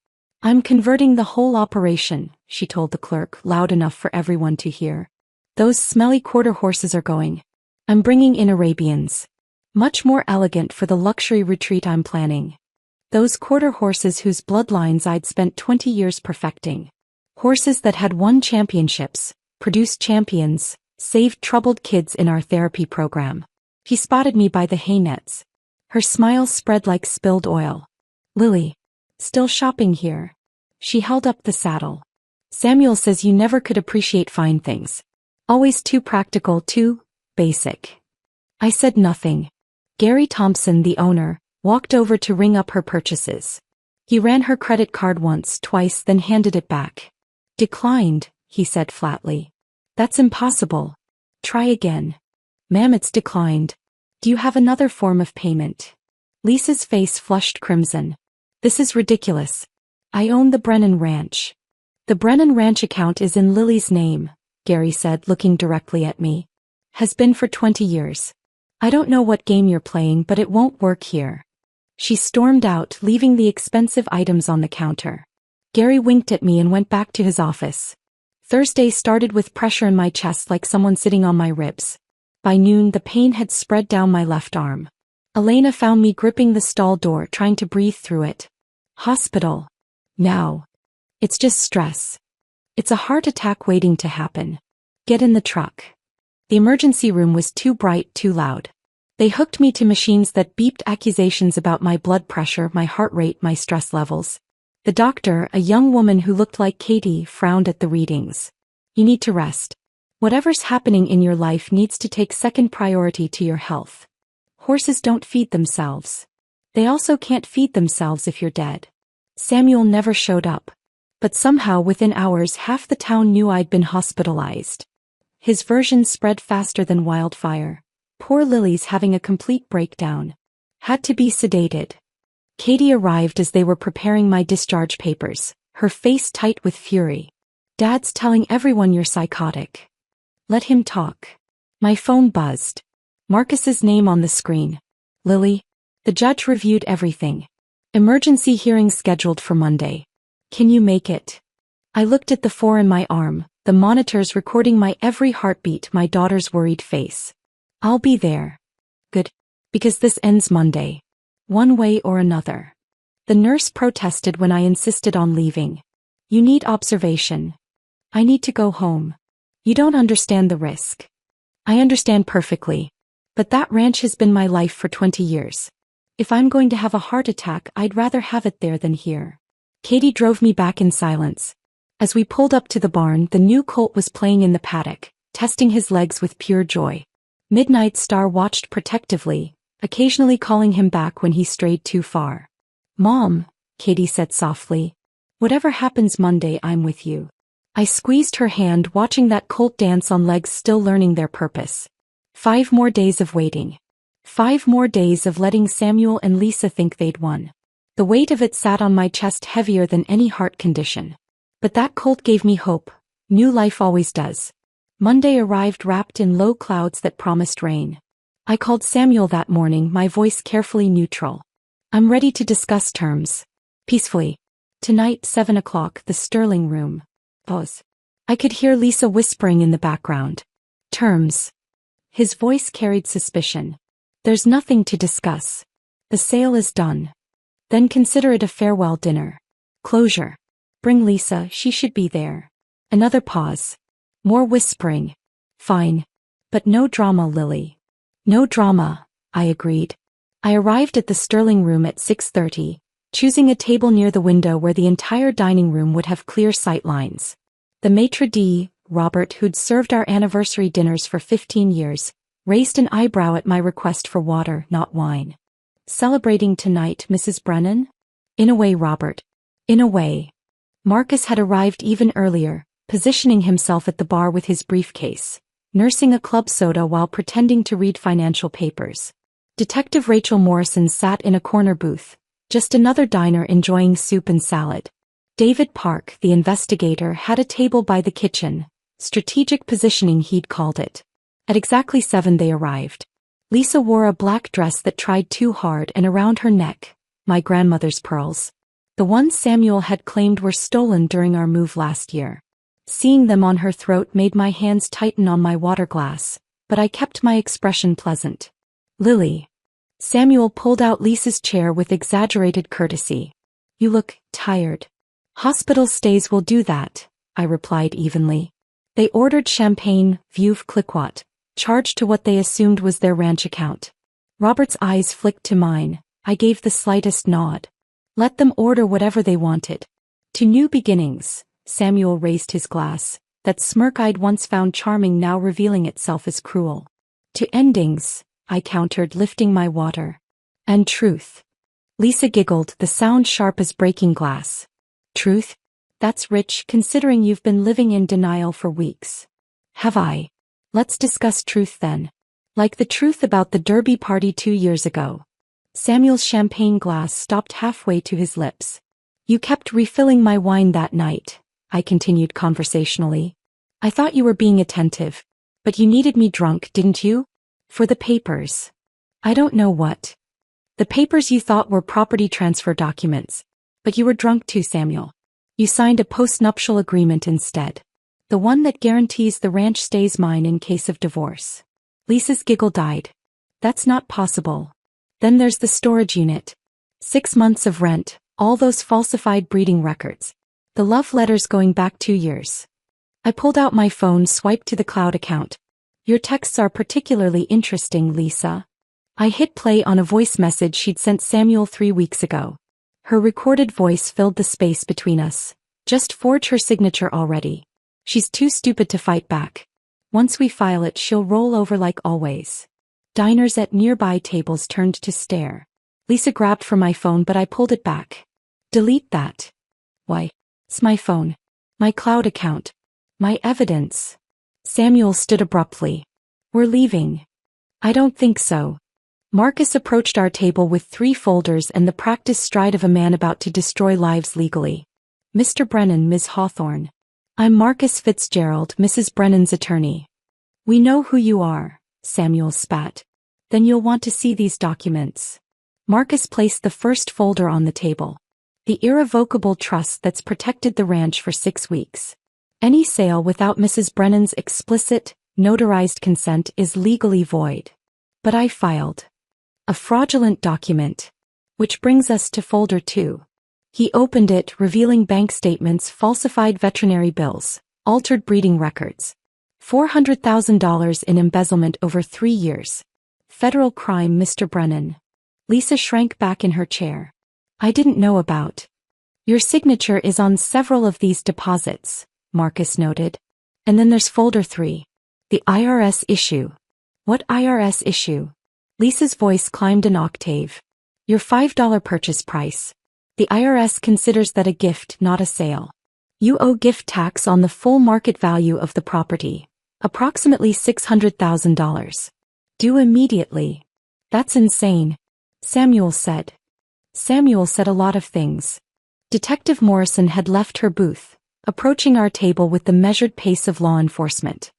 I'm converting the whole operation, she told the clerk, loud enough for everyone to hear. Those smelly quarter horses are going. I'm bringing in Arabians. Much more elegant for the luxury retreat I'm planning. Those quarter horses whose bloodlines I'd spent 20 years perfecting. Horses that had won championships, produced champions, saved troubled kids in our therapy program. He spotted me by the hay nets. Her smile spread like spilled oil. Lily. Still shopping here. She held up the saddle. Samuel says you never could appreciate fine things. Always too practical, too basic. I said nothing. Gary Thompson, the owner, walked over to ring up her purchases. He ran her credit card once, twice, then handed it back. Declined, he said flatly. That's impossible. Try again. Ma'am, it's declined. Do you have another form of payment? Lisa's face flushed crimson. This is ridiculous. I own the Brennan Ranch. The Brennan Ranch account is in Lily's name, Gary said, looking directly at me. Has been for 20 years. I don't know what game you're playing, but it won't work here. She stormed out, leaving the expensive items on the counter. Gary winked at me and went back to his office. Thursday started with pressure in my chest like someone sitting on my ribs. By noon, the pain had spread down my left arm. Elena found me gripping the stall door, trying to breathe through it. Hospital. Now. It's just stress. It's a heart attack waiting to happen. Get in the truck. The emergency room was too bright, too loud. They hooked me to machines that beeped accusations about my blood pressure, my heart rate, my stress levels. The doctor, a young woman who looked like Katie, frowned at the readings. You need to rest. Whatever's happening in your life needs to take second priority to your health. Horses don't feed themselves. They also can't feed themselves if you're dead. Samuel never showed up. But somehow within hours half the town knew I'd been hospitalized. His version spread faster than wildfire. Poor Lily's having a complete breakdown. Had to be sedated. Katie arrived as they were preparing my discharge papers, her face tight with fury. Dad's telling everyone you're psychotic. Let him talk. My phone buzzed. Marcus's name on the screen. Lily. The judge reviewed everything. Emergency hearing scheduled for Monday. Can you make it? I looked at the 4 in my arm, the monitors recording my every heartbeat, my daughter's worried face. I'll be there. Good. Because this ends Monday. One way or another. The nurse protested when I insisted on leaving. You need observation. I need to go home. You don't understand the risk. I understand perfectly. But that ranch has been my life for 20 years. If I'm going to have a heart attack, I'd rather have it there than here. Katie drove me back in silence. As we pulled up to the barn, the new colt was playing in the paddock, testing his legs with pure joy. Midnight Star watched protectively, occasionally calling him back when he strayed too far. Mom, Katie said softly. Whatever happens Monday, I'm with you. I squeezed her hand, watching that colt dance on legs still learning their purpose. 5 more days of waiting. 5 more days of letting Samuel and Lisa think they'd won. The weight of it sat on my chest heavier than any heart condition. But that colt gave me hope. New life always does. Monday arrived wrapped in low clouds that promised rain. I called Samuel that morning, my voice carefully neutral. I'm ready to discuss terms. Peacefully. Tonight, 7 o'clock, the Sterling room. Pause. I could hear Lisa whispering in the background. Terms. His voice carried suspicion. There's nothing to discuss. The sale is done. Then consider it a farewell dinner. Closure. Bring Lisa, she should be there. Another pause. More whispering. Fine. But no drama, Lily. No drama, I agreed. I arrived at the Sterling room at 6:30, choosing a table near the window where the entire dining room would have clear sight lines. The maitre d', Robert, who'd served our anniversary dinners for 15 years, raised an eyebrow at my request for water, not wine. Celebrating tonight, Mrs. Brennan? In a way, Robert. In a way. Marcus had arrived even earlier, positioning himself at the bar with his briefcase, nursing a club soda while pretending to read financial papers. Detective Rachel Morrison sat in a corner booth, just another diner enjoying soup and salad. David Park, the investigator, had a table by the kitchen, strategic positioning he'd called it. At exactly 7 they arrived. Lisa wore a black dress that tried too hard, and around her neck, my grandmother's pearls. The ones Samuel had claimed were stolen during our move last year. Seeing them on her throat made my hands tighten on my water glass, but I kept my expression pleasant. Lily. Samuel pulled out Lisa's chair with exaggerated courtesy. You look tired. Hospital stays will do that, I replied evenly. They ordered champagne, veuve cliquot, charged to what they assumed was their ranch account. Robert's eyes flicked to mine. I gave the slightest nod. Let them order whatever they wanted. To new beginnings, Samuel raised his glass, that smirk I'd once found charming now revealing itself as cruel. To endings, I countered, lifting my water. And truth. Lisa giggled, the sound sharp as breaking glass. Truth? That's rich, considering you've been living in denial for weeks. Have I? Let's discuss truth then. Like the truth about the Derby party 2 years ago. Samuel's champagne glass stopped halfway to his lips. You kept refilling my wine that night, I continued conversationally. I thought you were being attentive. But you needed me drunk, didn't you? For the papers. I don't know what. The papers you thought were property transfer documents. But you were drunk too, Samuel. You signed a postnuptial agreement instead. The one that guarantees the ranch stays mine in case of divorce. Lisa's giggle died. That's not possible. Then there's the storage unit. 6 months of rent, all those falsified breeding records. The love letters going back 2 years. I pulled out my phone, swiped to the cloud account. Your texts are particularly interesting, Lisa. I hit play on a voice message she'd sent Samuel 3 weeks ago. Her recorded voice filled the space between us. Just forge her signature already. She's too stupid to fight back. Once we file it, she'll roll over like always. Diners at nearby tables turned to stare. Lisa grabbed for my phone, but I pulled it back. Delete that. Why? It's my phone. My cloud account. My evidence. Samuel stood abruptly. We're leaving. I don't think so. Marcus approached our table with 3 folders and the practiced stride of a man about to destroy lives legally. Mr. Brennan, Ms. Hawthorne. I'm Marcus Fitzgerald, Mrs. Brennan's attorney. We know who you are, Samuel spat. Then you'll want to see these documents. Marcus placed the first folder on the table. The irrevocable trust that's protected the ranch for 6 weeks. Any sale without Mrs. Brennan's explicit, notarized consent is legally void. But I filed a fraudulent document. Which brings us to folder 2. He opened it, revealing bank statements, falsified veterinary bills, altered breeding records. $400,000 in embezzlement over 3 years. Federal crime, Mr. Brennan. Lisa shrank back in her chair. I didn't know about. Your signature is on several of these deposits, Marcus noted. And then there's folder 3. The IRS issue. What IRS issue? Lisa's voice climbed an octave. Your $5 purchase price. The IRS considers that a gift, not a sale. You owe gift tax on the full market value of the property. Approximately $600,000. Due immediately. That's insane. Samuel said. Samuel said a lot of things. Detective Morrison had left her booth, approaching our table with the measured pace of law enforcement.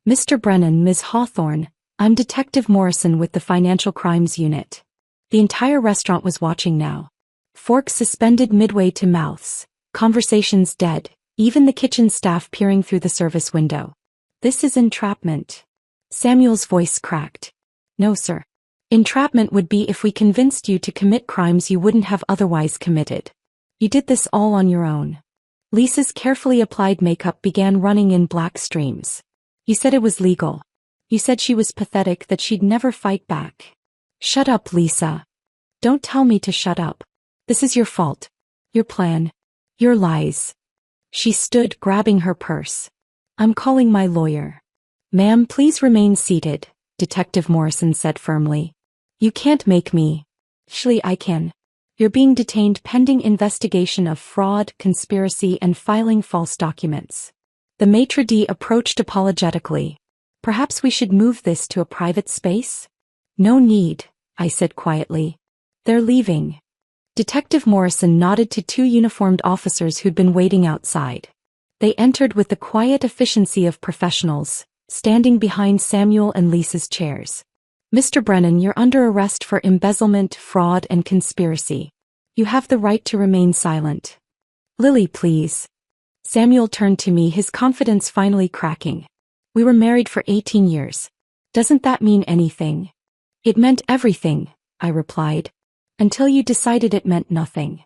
Mr. Brennan, Ms. Hawthorne, I'm Detective Morrison with the Financial Crimes Unit. The entire restaurant was watching now. Forks suspended midway to mouths, conversations dead, even the kitchen staff peering through the service window. This is entrapment. Samuel's voice cracked. No, sir. Entrapment would be if we convinced you to commit crimes you wouldn't have otherwise committed. You did this all on your own. Lisa's carefully applied makeup began running in black streams. You said it was legal. You said she was pathetic, that she'd never fight back. Shut up, Lisa. Don't tell me to shut up. This is your fault. Your plan. Your lies. She stood, grabbing her purse. I'm calling my lawyer. Ma'am, please remain seated, Detective Morrison said firmly. You can't make me. Actually, I can. You're being detained pending investigation of fraud, conspiracy, and filing false documents. The maitre d' approached apologetically. Perhaps we should move this to a private space? No need, I said quietly. They're leaving. Detective Morrison nodded to 2 uniformed officers who'd been waiting outside. They entered with the quiet efficiency of professionals, standing behind Samuel and Lisa's chairs. Mr. Brennan, you're under arrest for embezzlement, fraud, and conspiracy. You have the right to remain silent. Lily, please. Samuel turned to me, his confidence finally cracking. We were married for 18 years. Doesn't that mean anything? It meant everything, I replied. Until you decided it meant nothing.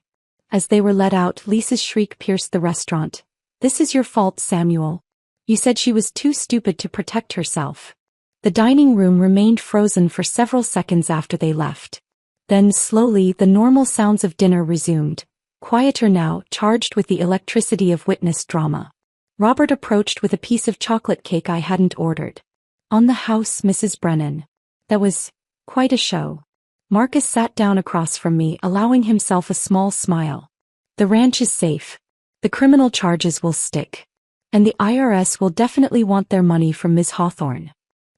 As they were let out, Lisa's shriek pierced the restaurant. This is your fault, Samuel. You said she was too stupid to protect herself. The dining room remained frozen for several seconds after they left. Then, slowly, the normal sounds of dinner resumed, quieter now, charged with the electricity of witness drama. Robert approached with a piece of chocolate cake I hadn't ordered. On the house, Mrs. Brennan. That was quite a show. Marcus sat down across from me, allowing himself a small smile. The ranch is safe. The criminal charges will stick. And the IRS will definitely want their money from Ms. Hawthorne.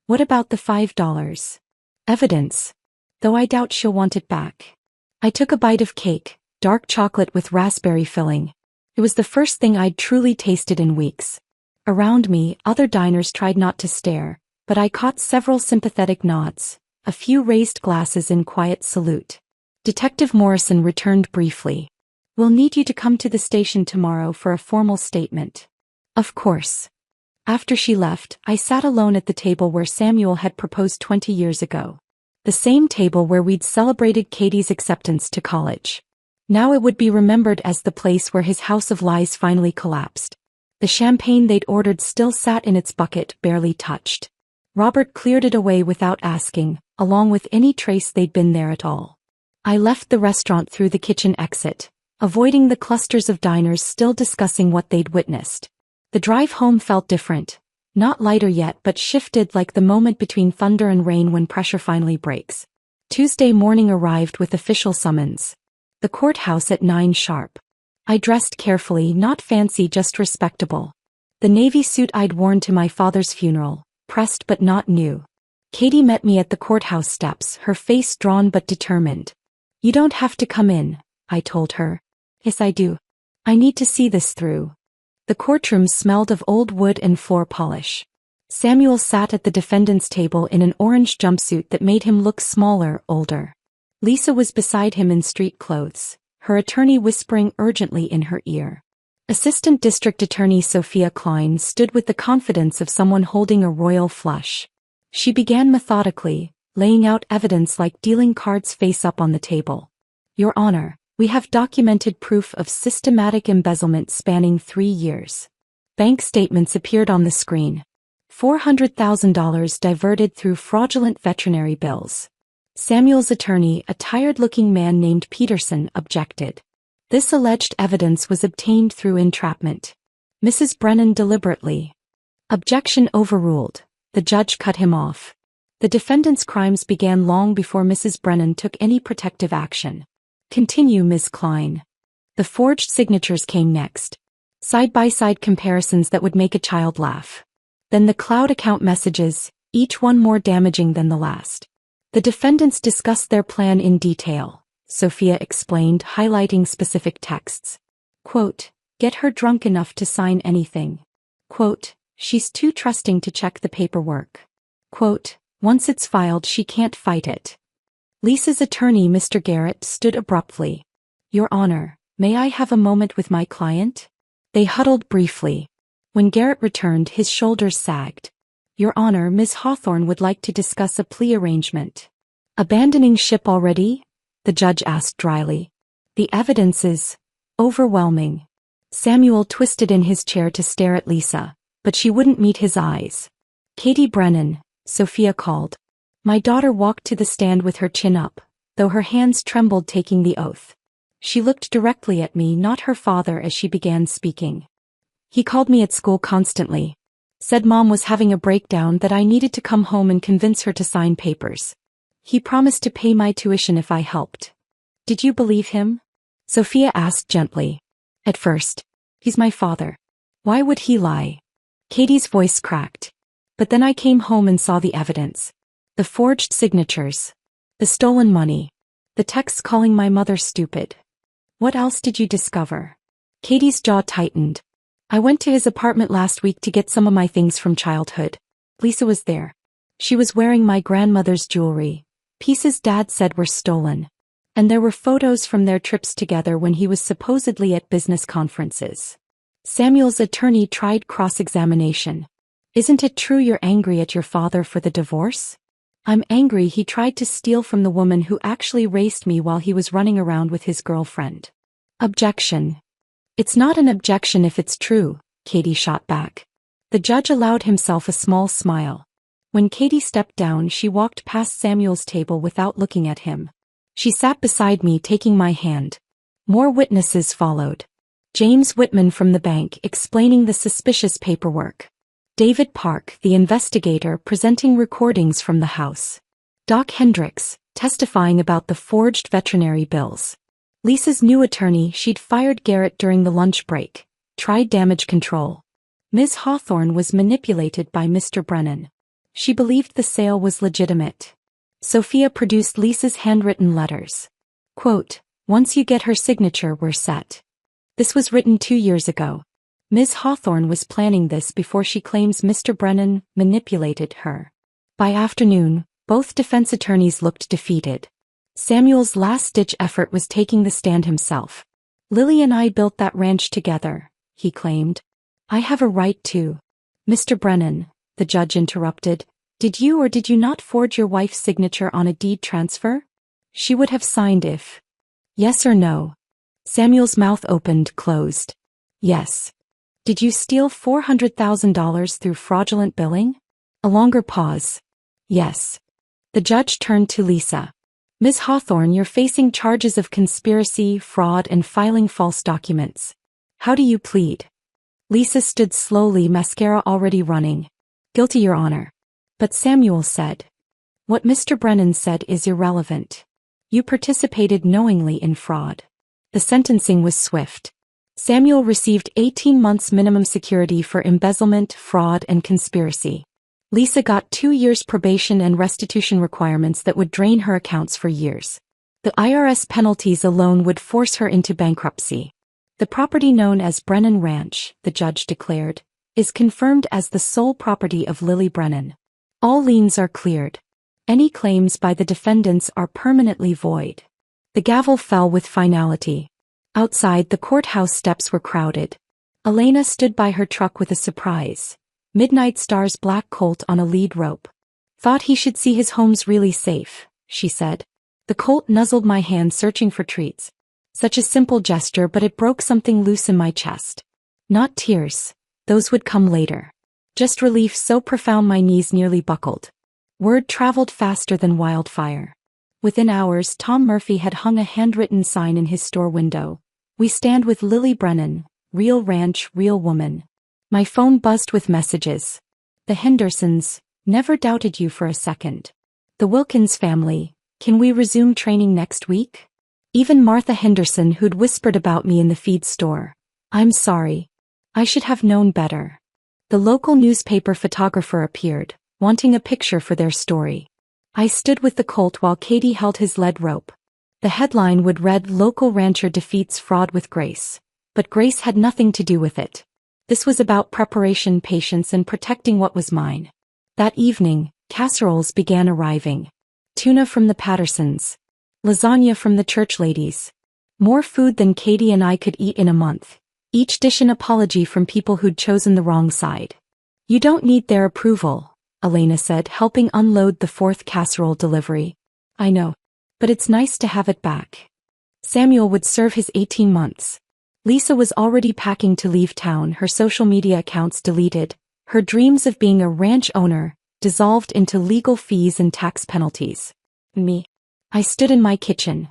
What about the $5? Evidence. though I doubt she'll want it back. I took a bite of cake, dark chocolate with raspberry filling. It was the first thing I'd truly tasted in weeks. Around me, other diners tried not to stare, but I caught several sympathetic nods, a few raised glasses in quiet salute. Detective Morrison returned briefly. "We'll need you to come to the station tomorrow for a formal statement." Of course. After she left, I sat alone at the table where Samuel had proposed 20 years ago. The same table where we'd celebrated Katie's acceptance to college. Now it would be remembered as the place where his house of lies finally collapsed. The champagne they'd ordered still sat in its bucket, barely touched. Robert cleared it away without asking, along with any trace they'd been there at all. I left the restaurant through the kitchen exit, avoiding the clusters of diners still discussing what they'd witnessed. The drive home felt different, not lighter yet but shifted like the moment between thunder and rain when pressure finally breaks. Tuesday morning arrived with official summons. The courthouse at 9 sharp. I dressed carefully, not fancy, just respectable. The navy suit I'd worn to my father's funeral, pressed but not new. Katie met me at the courthouse steps, her face drawn but determined. "You don't have to come in," I told her. "Yes, I do. I need to see this through." The courtroom smelled of old wood and floor polish. Samuel sat at the defendant's table in an orange jumpsuit that made him look smaller, older. Lisa was beside him in street clothes, her attorney whispering urgently in her ear. Assistant District Attorney Sophia Klein stood with the confidence of someone holding a royal flush. She began methodically, laying out evidence like dealing cards face up on the table. "Your Honor, we have documented proof of systematic embezzlement spanning 3 years. Bank statements appeared on the screen. $400,000 diverted through fraudulent veterinary bills." Samuel's attorney, a tired-looking man named Peterson, objected. This alleged evidence was obtained through entrapment. Mrs. Brennan deliberately. Objection overruled. The judge cut him off. The defendant's crimes began long before Mrs. Brennan took any protective action. "Continue, Ms. Klein." The forged signatures came next. Side-by-side comparisons that would make a child laugh. Then the cloud account messages, each one more damaging than the last. The defendants discussed their plan in detail, Sophia explained, highlighting specific texts. Quote, "Get her drunk enough to sign anything." Quote, "She's too trusting to check the paperwork." Quote, "Once it's filed she can't fight it." Lisa's attorney, Mr. Garrett, stood abruptly. "Your Honor, may I have a moment with my client?" They huddled briefly. When Garrett returned, his shoulders sagged. "Your Honor, Ms. Hawthorne would like to discuss a plea arrangement." "Abandoning ship already?" the judge asked dryly. "The evidence is overwhelming." Samuel twisted in his chair to stare at Lisa, but she wouldn't meet his eyes. "Katie Brennan," Sophia called. My daughter walked to the stand with her chin up, though her hands trembled taking the oath. She looked directly at me, not her father, as she began speaking. "He called me at school constantly. Said Mom was having a breakdown, that I needed to come home and convince her to sign papers. He promised to pay my tuition if I helped." "Did you believe him?" Sophia asked gently. "At first. He's my father. Why would he lie?" Katie's voice cracked. "But then I came home and saw the evidence. The forged signatures. The stolen money. The texts calling my mother stupid." "What else did you discover?" Katie's jaw tightened. "I went to his apartment last week to get some of my things from childhood. Lisa was there. She was wearing my grandmother's jewelry, pieces Dad said were stolen. And there were photos from their trips together when he was supposedly at business conferences." Samuel's attorney tried cross-examination. "Isn't it true you're angry at your father for the divorce?" "I'm angry he tried to steal from the woman who actually raised me while he was running around with his girlfriend." Objection. "It's not an objection if it's true," Katie shot back. The judge allowed himself a small smile. When Katie stepped down, she walked past Samuel's table without looking at him. She sat beside me, taking my hand. More witnesses followed. James Whitman from the bank explaining the suspicious paperwork. David Park, the investigator, presenting recordings from the house. Doc Hendricks, testifying about the forged veterinary bills. Lisa's new attorney, she'd fired Garrett during the lunch break, tried damage control. Ms. Hawthorne was manipulated by Mr. Brennan. She believed the sale was legitimate. Sophia produced Lisa's handwritten letters. Quote, "Once you get her signature, we're set." This was written 2 years ago. Ms. Hawthorne was planning this before she claims Mr. Brennan manipulated her. By afternoon, both defense attorneys looked defeated. Samuel's last-ditch effort was taking the stand himself. "Lily and I built that ranch together," he claimed. "I have a right to." "Mr. Brennan," the judge interrupted, "did you or did you not forge your wife's signature on a deed transfer? She would have signed if." "Yes or no?" Samuel's mouth opened, closed. "Yes." "Did you steal $400,000 through fraudulent billing?" A longer pause. "Yes." The judge turned to Lisa. "Ms. Hawthorne, you're facing charges of conspiracy, fraud, and filing false documents. How do you plead?" Lisa stood slowly, mascara already running. "Guilty, Your Honor." But Samuel said, "What Mr. Brennan said is irrelevant. You participated knowingly in fraud." The sentencing was swift. Samuel received 18 months minimum security for embezzlement, fraud, and conspiracy. Lisa got 2 years probation and restitution requirements that would drain her accounts for years. The IRS penalties alone would force her into bankruptcy. The property known as Brennan Ranch, the judge declared, is confirmed as the sole property of Lily Brennan. All liens are cleared. Any claims by the defendants are permanently void. The gavel fell with finality. Outside, the courthouse steps were crowded. Elena stood by her truck with a surprise. Midnight Star's black colt on a lead rope. "Thought he should see his home's really safe," she said. The colt nuzzled my hand, searching for treats. Such a simple gesture, but it broke something loose in my chest. Not tears. Those would come later. Just relief so profound my knees nearly buckled. Word traveled faster than wildfire. Within hours, Tom Murphy had hung a handwritten sign in his store window. "We stand with Lily Brennan. Real ranch, real woman." My phone buzzed with messages. "The Hendersons, never doubted you for a second." "The Wilkins family, can we resume training next week?" Even Martha Henderson, who'd whispered about me in the feed store. "I'm sorry. I should have known better." The local newspaper photographer appeared, wanting a picture for their story. I stood with the colt while Katie held his lead rope. The headline would read, "Local rancher defeats fraud with grace." But grace had nothing to do with it. This was about preparation, patience, and protecting what was mine. That evening, casseroles began arriving. Tuna from the Pattersons. Lasagna from the church ladies. More food than Katie and I could eat in a month. Each dish an apology from people who'd chosen the wrong side. "You don't need their approval," Elena said, helping unload the 4th casserole delivery. "I know. But it's nice to have it back." Samuel would serve his 18 months. Lisa was already packing to leave town, her social media accounts deleted, her dreams of being a ranch owner dissolved into legal fees and tax penalties. Me. I stood in my kitchen,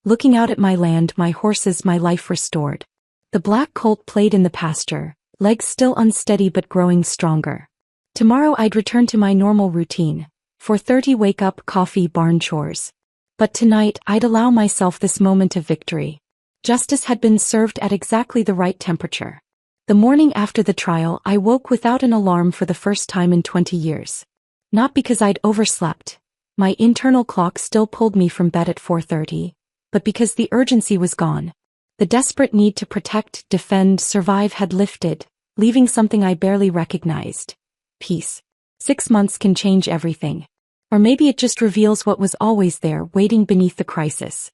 looking out at my land, my horses, my life restored. The black colt played in the pasture, legs still unsteady but growing stronger. Tomorrow I'd return to my normal routine, 4:30 wake up, coffee, barn chores. But tonight I'd allow myself this moment of victory. Justice had been served at exactly the right temperature. The morning after the trial, I woke without an alarm for the first time in 20 years. Not because I'd overslept. My internal clock still pulled me from bed at 4:30, but because the urgency was gone. The desperate need to protect, defend, survive had lifted, leaving something I barely recognized. Peace. 6 months can change everything. Or maybe it just reveals what was always there, waiting beneath the crisis.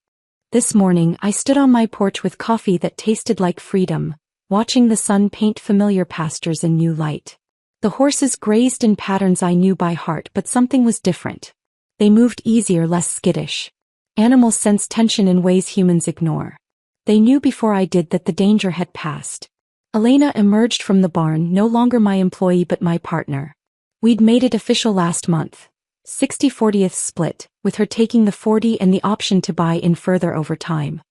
This morning, I stood on my porch with coffee that tasted like freedom, watching the sun paint familiar pastures in new light. The horses grazed in patterns I knew by heart, but something was different. They moved easier, less skittish. Animals sense tension in ways humans ignore. They knew before I did that the danger had passed. Elena emerged from the barn, no longer my employee but my partner. We'd made it official last month. 60/40th split, with her taking the 40 and the option to buy in further over time.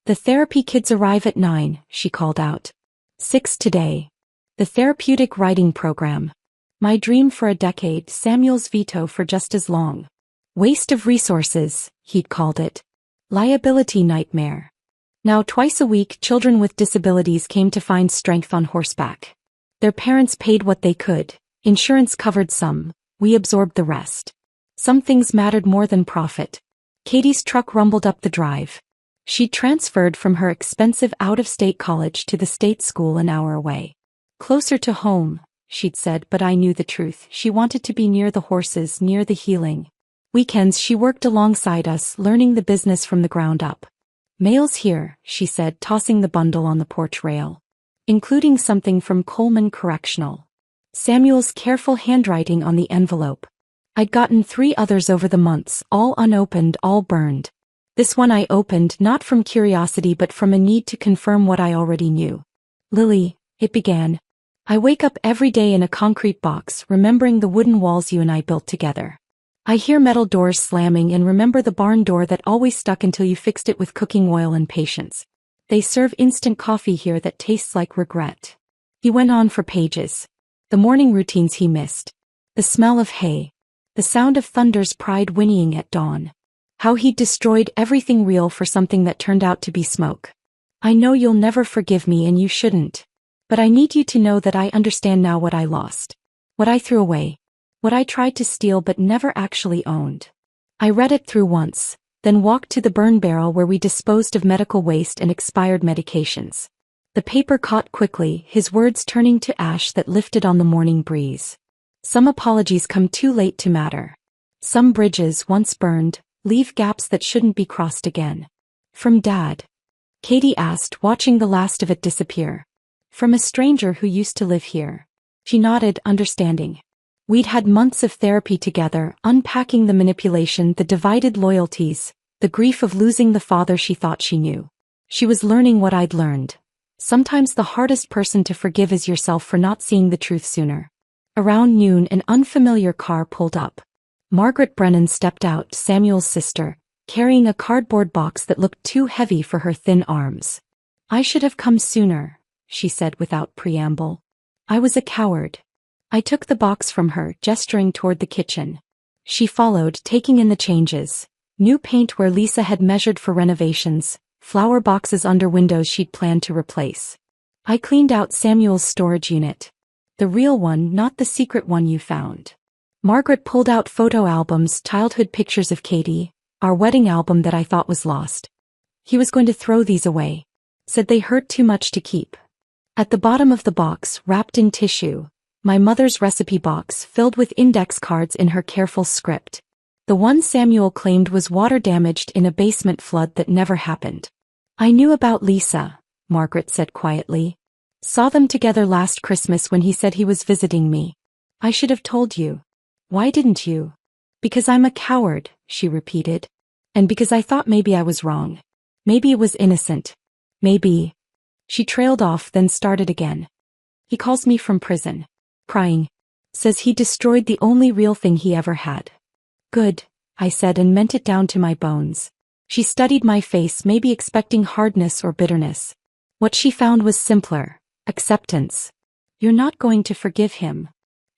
"The therapy kids arrive at 9, she called out. 6 today. The therapeutic writing program. My dream for a decade, Samuel's veto for just as long. Waste of resources, he'd called it. Liability nightmare. Now twice a week, children with disabilities came to find strength on horseback. Their parents paid what they could. Insurance covered some. We absorbed the rest. Some things mattered more than profit. Katie's truck rumbled up the drive. She'd transferred from her expensive out-of-state college to the state school an hour away. Closer to home, she'd said, but I knew the truth. She wanted to be near the horses, near the healing. Weekends she worked alongside us, learning the business from the ground up. Mail's here, she said, tossing the bundle on the porch rail. Including something from Coleman Correctional. Samuel's careful handwriting on the envelope. I'd gotten 3 others over the months, all unopened, all burned. This one I opened not from curiosity but from a need to confirm what I already knew. Lily, it began. I wake up every day in a concrete box, remembering the wooden walls you and I built together. I hear metal doors slamming and remember the barn door that always stuck until you fixed it with cooking oil and patience. They serve instant coffee here that tastes like regret. He went on for pages. The morning routines he missed. The smell of hay. The sound of thunder's pride whinnying at dawn. How he'd destroyed everything real for something that turned out to be smoke. I know you'll never forgive me and you shouldn't. But I need you to know that I understand now what I lost. What I threw away. What I tried to steal but never actually owned. I read it through once, then walked to the burn barrel where we disposed of medical waste and expired medications. The paper caught quickly, his words turning to ash that lifted on the morning breeze. Some apologies come too late to matter. Some bridges, once burned, leave gaps that shouldn't be crossed again. From Dad? Katie asked, watching the last of it disappear. From a stranger who used to live here. She nodded, understanding. We'd had months of therapy together, unpacking the manipulation, the divided loyalties, the grief of losing the father she thought she knew. She was learning what I'd learned. Sometimes the hardest person to forgive is yourself for not seeing the truth sooner. Around noon, an unfamiliar car pulled up. Margaret Brennan stepped out, Samuel's sister, carrying a cardboard box that looked too heavy for her thin arms. I should have come sooner, she said without preamble. I was a coward. I took the box from her, gesturing toward the kitchen. She followed, taking in the changes. New paint where Lisa had measured for renovations, flower boxes under windows she'd planned to replace. I cleaned out Samuel's storage unit. The real one, not the secret one you found. Margaret pulled out photo albums, childhood pictures of Katie, our wedding album that I thought was lost. He was going to throw these away. Said they hurt too much to keep. At the bottom of the box, wrapped in tissue, my mother's recipe box filled with index cards in her careful script. The one Samuel claimed was water-damaged in a basement flood that never happened. I knew about Lisa, Margaret said quietly. Saw them together last Christmas when he said he was visiting me. I should have told you. Why didn't you? Because I'm a coward, she repeated. And because I thought maybe I was wrong. Maybe it was innocent. Maybe. She trailed off, then started again. He calls me from prison. Crying. Says he destroyed the only real thing he ever had. Good, I said and meant it down to my bones. She studied my face, maybe expecting hardness or bitterness. What she found was simpler. Acceptance. You're not going to forgive him.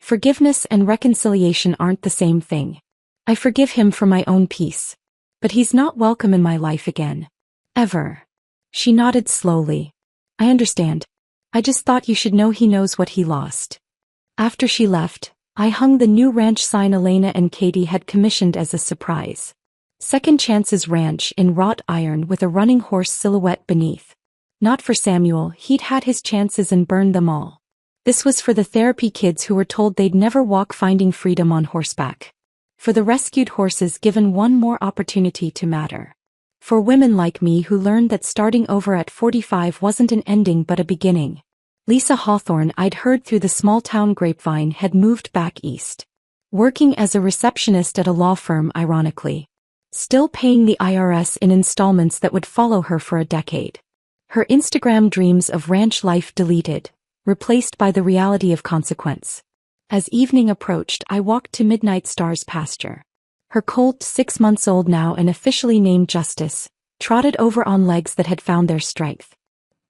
Forgiveness and reconciliation aren't the same thing. I forgive him for my own peace. But he's not welcome in my life again. Ever. She nodded slowly. I understand. I just thought you should know he knows what he lost. After she left, I hung the new ranch sign Elena and Katie had commissioned as a surprise. Second Chances Ranch in wrought iron with a running horse silhouette beneath. Not for Samuel, he'd had his chances and burned them all. This was for the therapy kids who were told they'd never walk finding freedom on horseback. For the rescued horses given one more opportunity to matter. For women like me who learned that starting over at 45 wasn't an ending but a beginning. Lisa Hawthorne, I'd heard through the small-town grapevine, had moved back east. Working as a receptionist at a law firm, ironically. Still paying the IRS in installments that would follow her for a decade. Her Instagram dreams of ranch life deleted, replaced by the reality of consequence. As evening approached, I walked to Midnight Star's pasture. Her colt, 6 months old now and officially named Justice, trotted over on legs that had found their strength.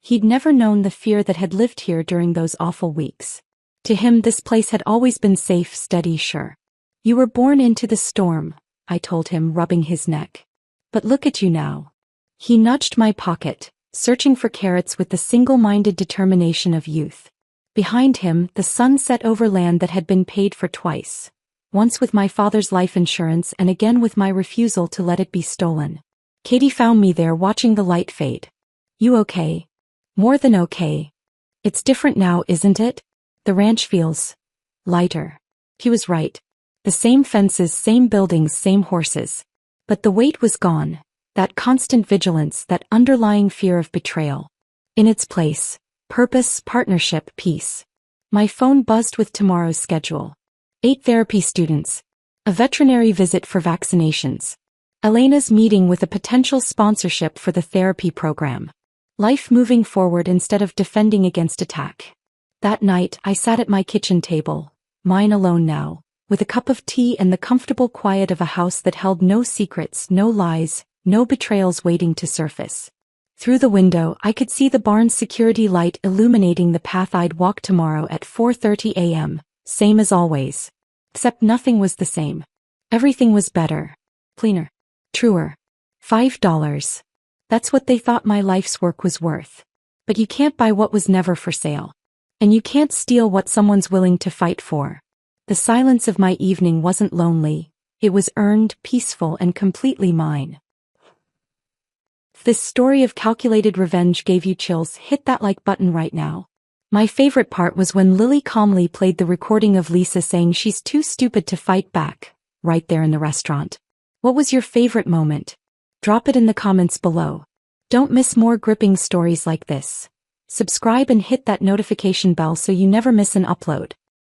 He'd never known the fear that had lived here during those awful weeks. To him, this place had always been safe, steady, sure. You were born into the storm, I told him, rubbing his neck. But look at you now. He nudged my pocket, searching for carrots with the single-minded determination of youth. Behind him, the sun set over land that had been paid for twice. Once with my father's life insurance and again with my refusal to let it be stolen. Katie found me there watching the light fade. You okay? More than okay. It's different now, isn't it? The ranch feels lighter. He was right. The same fences, same buildings, same horses. But the weight was gone. That constant vigilance, that underlying fear of betrayal. In its place, purpose, partnership, peace. My phone buzzed with tomorrow's schedule. 8 therapy students. A veterinary visit for vaccinations. Elena's meeting with a potential sponsorship for the therapy program. Life moving forward instead of defending against attack. That night, I sat at my kitchen table, mine alone now, with a cup of tea and the comfortable quiet of a house that held no secrets, no lies, no betrayals waiting to surface. Through the window, I could see the barn's security light illuminating the path I'd walk tomorrow at 4:30 a.m., same as always. Except nothing was the same. Everything was better. Cleaner. Truer. $5. That's what they thought my life's work was worth. But you can't buy what was never for sale. And you can't steal what someone's willing to fight for. The silence of my evening wasn't lonely. It was earned, peaceful, and completely mine. If this story of calculated revenge gave you chills, hit that like button right now. My favorite part was when Lily calmly played the recording of Lisa saying she's too stupid to fight back, right there in the restaurant. What was your favorite moment? Drop it in the comments below. Don't miss more gripping stories like this. Subscribe and hit that notification bell so you never miss an upload.